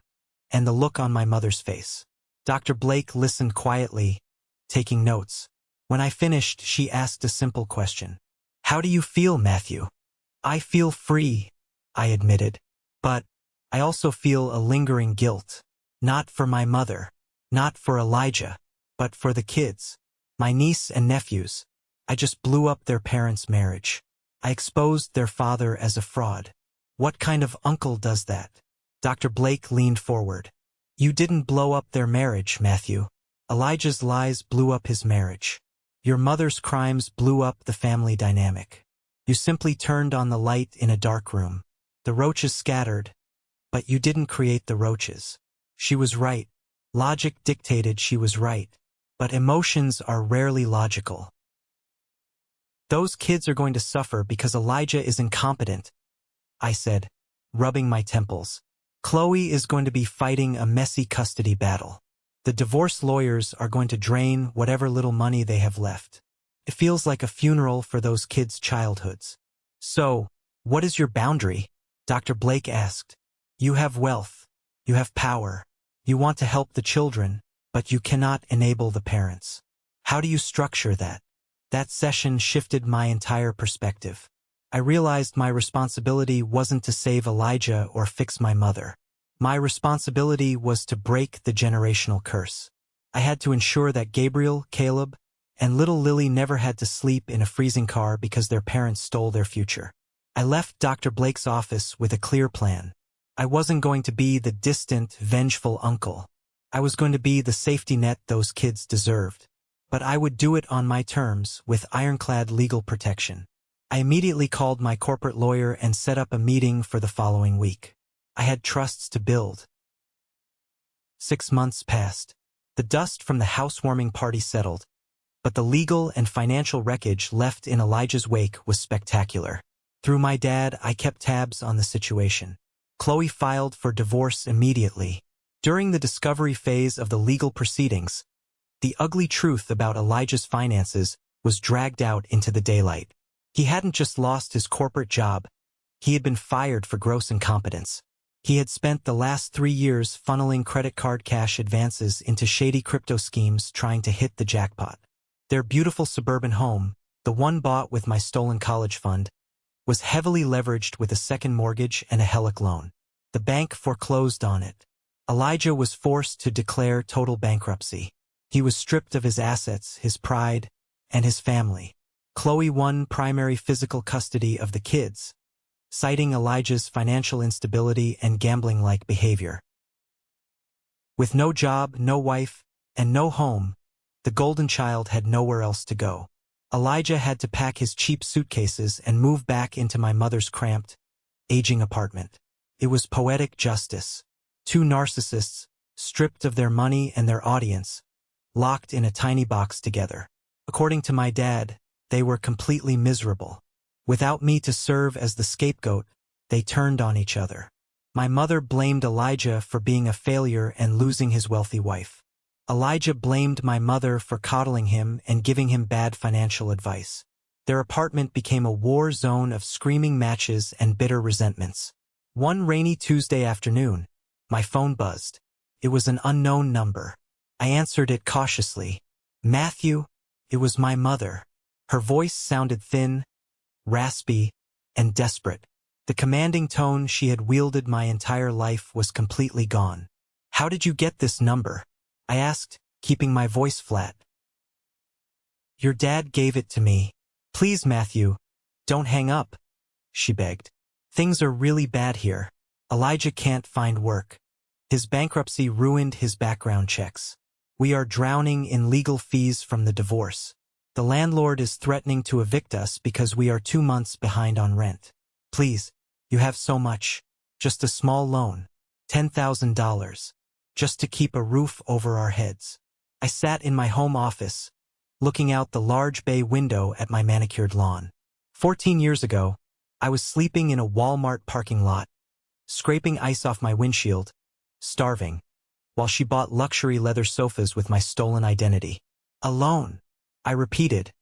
and the look on my mother's face. Dr. Blake listened quietly, taking notes. When I finished, she asked a simple question. "How do you feel, Matthew?" "I feel free," I admitted. "But I also feel a lingering guilt. Not for my mother, not for Elijah, but for the kids. My niece and nephews. I just blew up their parents' marriage. I exposed their father as a fraud. What kind of uncle does that?" Dr. Blake leaned forward. "You didn't blow up their marriage, Matthew. Elijah's lies blew up his marriage. Your mother's crimes blew up the family dynamic. You simply turned on the light in a dark room. The roaches scattered, but you didn't create the roaches." She was right. Logic dictated she was right. But emotions are rarely logical. "Those kids are going to suffer because Elijah is incompetent," I said, rubbing my temples. "Chloe is going to be fighting a messy custody battle. The divorce lawyers are going to drain whatever little money they have left. It feels like a funeral for those kids' childhoods." "So, what is your boundary?" Dr. Blake asked. "You have wealth. You have power. You want to help the children, but you cannot enable the parents. How do you structure that?" That session shifted my entire perspective. I realized my responsibility wasn't to save Elijah or fix my mother. My responsibility was to break the generational curse. I had to ensure that Gabriel, Caleb, and little Lily never had to sleep in a freezing car because their parents stole their future. I left Dr. Blake's office with a clear plan. I wasn't going to be the distant, vengeful uncle. I was going to be the safety net those kids deserved. But I would do it on my terms, with ironclad legal protection. I immediately called my corporate lawyer and set up a meeting for the following week. I had trusts to build. 6 months passed. The dust from the housewarming party settled, but the legal and financial wreckage left in Elijah's wake was spectacular. Through my dad, I kept tabs on the situation. Chloe filed for divorce immediately. During the discovery phase of the legal proceedings, the ugly truth about Elijah's finances was dragged out into the daylight. He hadn't just lost his corporate job, he had been fired for gross incompetence. He had spent the last 3 years funneling credit card cash advances into shady crypto schemes trying to hit the jackpot. Their beautiful suburban home, the one bought with my stolen college fund, was heavily leveraged with a second mortgage and a HELOC loan. The bank foreclosed on it. Elijah was forced to declare total bankruptcy. He was stripped of his assets, his pride, and his family. Chloe won primary physical custody of the kids, citing Elijah's financial instability and gambling-like behavior. With no job, no wife, and no home, the golden child had nowhere else to go. Elijah had to pack his cheap suitcases and move back into my mother's cramped, aging apartment. It was poetic justice. 2 narcissists, stripped of their money and their audience, locked in a tiny box together. According to my dad, they were completely miserable. Without me to serve as the scapegoat, they turned on each other. My mother blamed Elijah for being a failure and losing his wealthy wife. Elijah blamed my mother for coddling him and giving him bad financial advice. Their apartment became a war zone of screaming matches and bitter resentments. One rainy Tuesday afternoon, my phone buzzed. It was an unknown number. I answered it cautiously. "Matthew?" It was my mother. Her voice sounded thin, raspy, and desperate. The commanding tone she had wielded my entire life was completely gone. "How did you get this number?" I asked, keeping my voice flat. "Your dad gave it to me. Please, Matthew, don't hang up," she begged. "Things are really bad here. Elijah can't find work. His bankruptcy ruined his background checks. We are drowning in legal fees from the divorce. The landlord is threatening to evict us because we are 2 months behind on rent. Please, you have so much. Just a small loan. $10,000. Just to keep a roof over our heads." I sat in my home office, looking out the large bay window at my manicured lawn. 14 years ago, I was sleeping in a Walmart parking lot, scraping ice off my windshield, starving, while she bought luxury leather sofas with my stolen identity. "Alone," I repeated,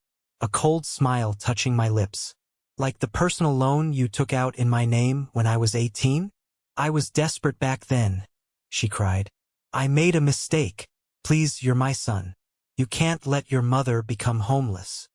a cold smile touching my lips. Like the personal loan you took out in my name when I was 18? I was desperate back then, she cried. I made a mistake. Please, you're my son. You can't let your mother become homeless.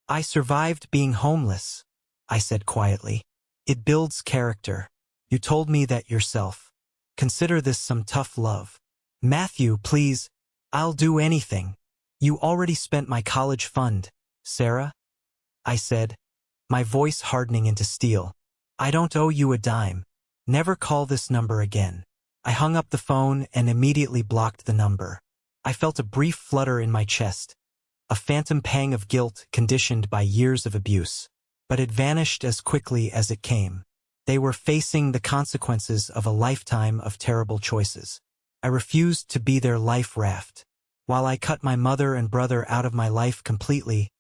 I survived being homeless, I said quietly. It builds character. You told me that yourself. Consider this some tough love. Matthew, please, I'll do anything. You already spent my college fund, Sarah, I said, my voice hardening into steel. I don't owe you a dime. Never call this number again. I hung up the phone and immediately blocked the number. I felt a brief flutter in my chest, a phantom pang of guilt conditioned by years of abuse. But it vanished as quickly as it came. They were facing the consequences of a lifetime of terrible choices. I refused to be their life raft. While I cut my mother and brother out of my life completely,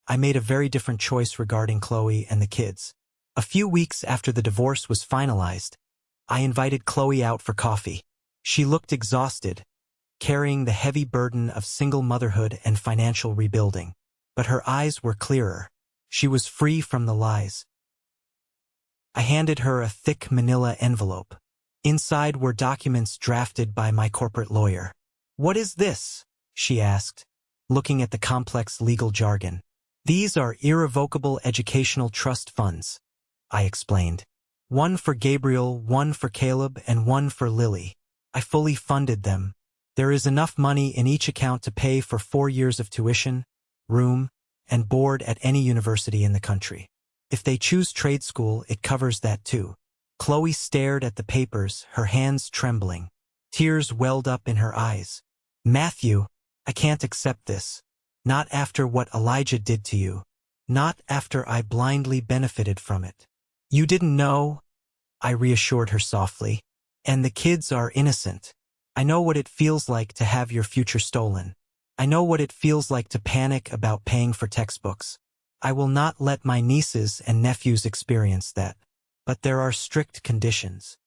I made a very different choice regarding Chloe and the kids. A few weeks after the divorce was finalized, I invited Chloe out for coffee. She looked exhausted, carrying the heavy burden of single motherhood and financial rebuilding. But her eyes were clearer. She was free from the lies. I handed her a thick manila envelope. Inside were documents drafted by my corporate lawyer. What is this? She asked, looking at the complex legal jargon. These are irrevocable educational trust funds, I explained. One for Gabriel, one for Caleb, and one for Lily. I fully funded them. There is enough money in each account to pay for 4 years of tuition, room, and board at any university in the country. If they choose trade school, it covers that too. Chloe stared at the papers, her hands trembling. Tears welled up in her eyes. Matthew, I can't accept this. Not after what Elijah did to you. Not after I blindly benefited from it. You didn't know, I reassured her softly. And the kids are innocent. I know what it feels like to have your future stolen. I know what it feels like to panic about paying for textbooks. I will not let my nieces and nephews experience that. But there are strict conditions.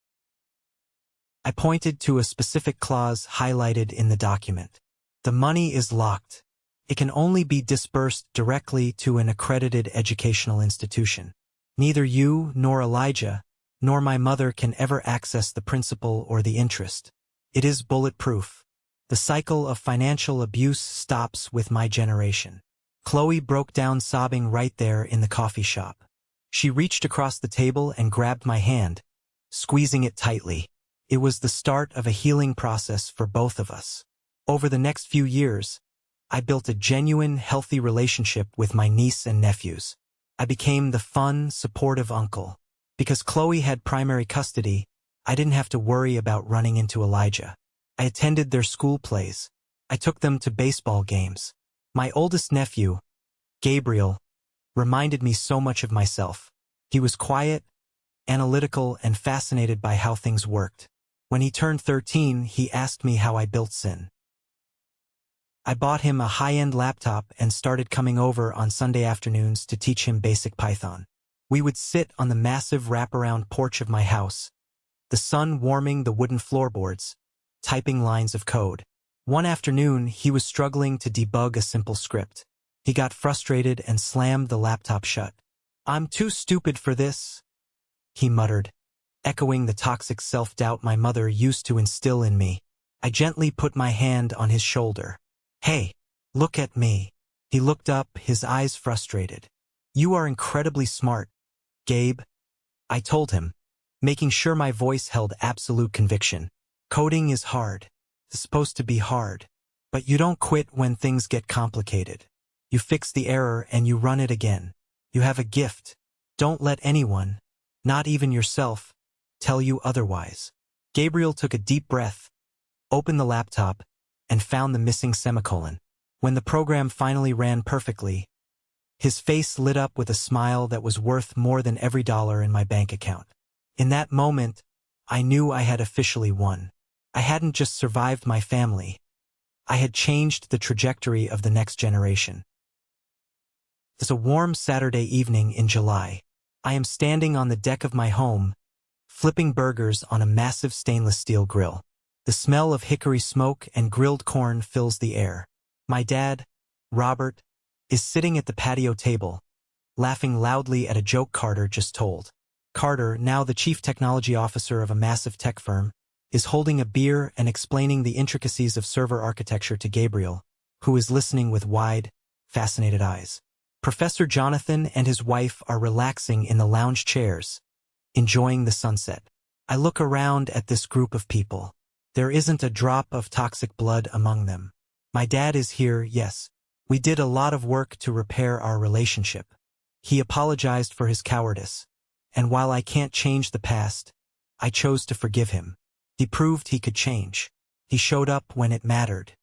I pointed to a specific clause highlighted in the document. The money is locked. It can only be disbursed directly to an accredited educational institution. Neither you, nor Elijah, nor my mother can ever access the principal or the interest. It is bulletproof. The cycle of financial abuse stops with my generation. Chloe broke down sobbing right there in the coffee shop. She reached across the table and grabbed my hand, squeezing it tightly. It was the start of a healing process for both of us. Over the next few years, I built a genuine, healthy relationship with my niece and nephews. I became the fun, supportive uncle. Because Chloe had primary custody, I didn't have to worry about running into Elijah. I attended their school plays. I took them to baseball games. My oldest nephew, Gabriel, reminded me so much of myself. He was quiet, analytical, and fascinated by how things worked. When he turned 13, he asked me how I built Sin. I bought him a high-end laptop and started coming over on Sunday afternoons to teach him basic Python. We would sit on the massive wraparound porch of my house, the sun warming the wooden floorboards, typing lines of code. One afternoon, he was struggling to debug a simple script. He got frustrated and slammed the laptop shut. "I'm too stupid for this," he muttered, echoing the toxic self-doubt my mother used to instill in me. I gently put my hand on his shoulder. "Hey, look at me." He looked up, his eyes frustrated. "You are incredibly smart, Gabe," I told him, making sure my voice held absolute conviction. "Coding is hard. It's supposed to be hard. But you don't quit when things get complicated. You fix the error and you run it again. You have a gift. Don't let anyone, not even yourself, tell you otherwise." Gabriel took a deep breath, opened the laptop, and found the missing semicolon. When the program finally ran perfectly, his face lit up with a smile that was worth more than every dollar in my bank account. In that moment, I knew I had officially won. I hadn't just survived my family. I had changed the trajectory of the next generation. It's a warm Saturday evening in July. I am standing on the deck of my home, flipping burgers on a massive stainless steel grill. The smell of hickory smoke and grilled corn fills the air. My dad, Robert, is sitting at the patio table, laughing loudly at a joke Carter just told. Carter, now the chief technology officer of a massive tech firm, is holding a beer and explaining the intricacies of server architecture to Gabriel, who is listening with wide, fascinated eyes. Professor Jonathan and his wife are relaxing in the lounge chairs, enjoying the sunset. I look around at this group of people. There isn't a drop of toxic blood among them. My dad is here, yes. We did a lot of work to repair our relationship. He apologized for his cowardice, and while I can't change the past, I chose to forgive him. He proved he could change. He showed up when it mattered.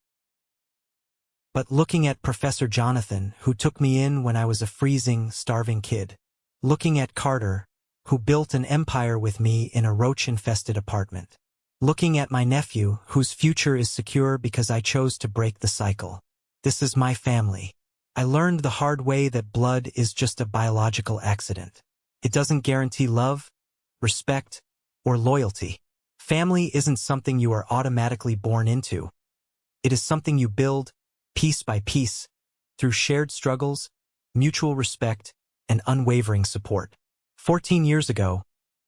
But looking at Professor Jonathan, who took me in when I was a freezing, starving kid. Looking at Carter, who built an empire with me in a roach-infested apartment. Looking at my nephew, whose future is secure because I chose to break the cycle. This is my family. I learned the hard way that blood is just a biological accident. It doesn't guarantee love, respect, or loyalty. Family isn't something you are automatically born into. It is something you build, piece by piece, through shared struggles, mutual respect, and unwavering support. 14 years ago,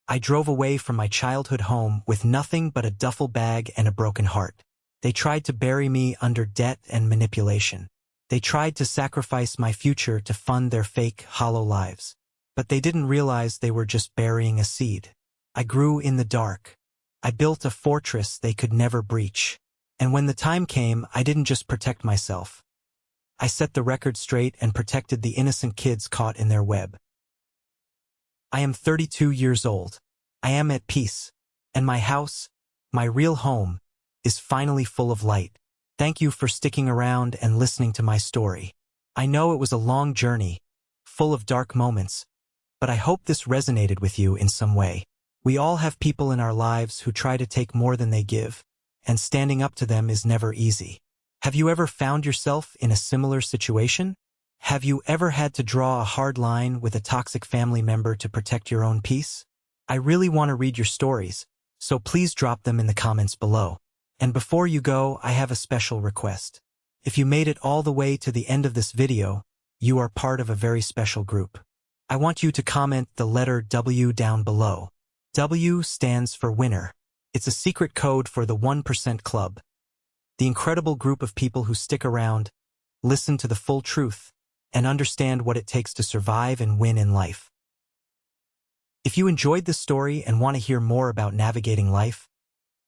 I drove away from my childhood home with nothing but a duffel bag and a broken heart. They tried to bury me under debt and manipulation. They tried to sacrifice my future to fund their fake, hollow lives. But they didn't realize they were just burying a seed. I grew in the dark. I built a fortress they could never breach. And when the time came, I didn't just protect myself. I set the record straight and protected the innocent kids caught in their web. I am 32 years old. I am at peace. And my house, my real home, is finally full of light. Thank you for sticking around and listening to my story. I know it was a long journey, full of dark moments, but I hope this resonated with you in some way. We all have people in our lives who try to take more than they give, and standing up to them is never easy. Have you ever found yourself in a similar situation? Have you ever had to draw a hard line with a toxic family member to protect your own peace? I really want to read your stories, so please drop them in the comments below. And before you go, I have a special request. If you made it all the way to the end of this video, you are part of a very special group. I want you to comment the letter W down below. W stands for winner. It's a secret code for the 1% Club. The incredible group of people who stick around, listen to the full truth, and understand what it takes to survive and win in life. If you enjoyed this story and want to hear more about navigating life,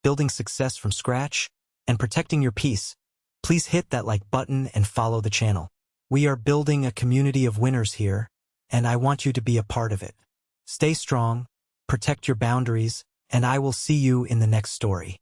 building success from scratch, and protecting your peace, please hit that like button and follow the channel. We are building a community of winners here, and I want you to be a part of it. Stay strong, protect your boundaries, and I will see you in the next story.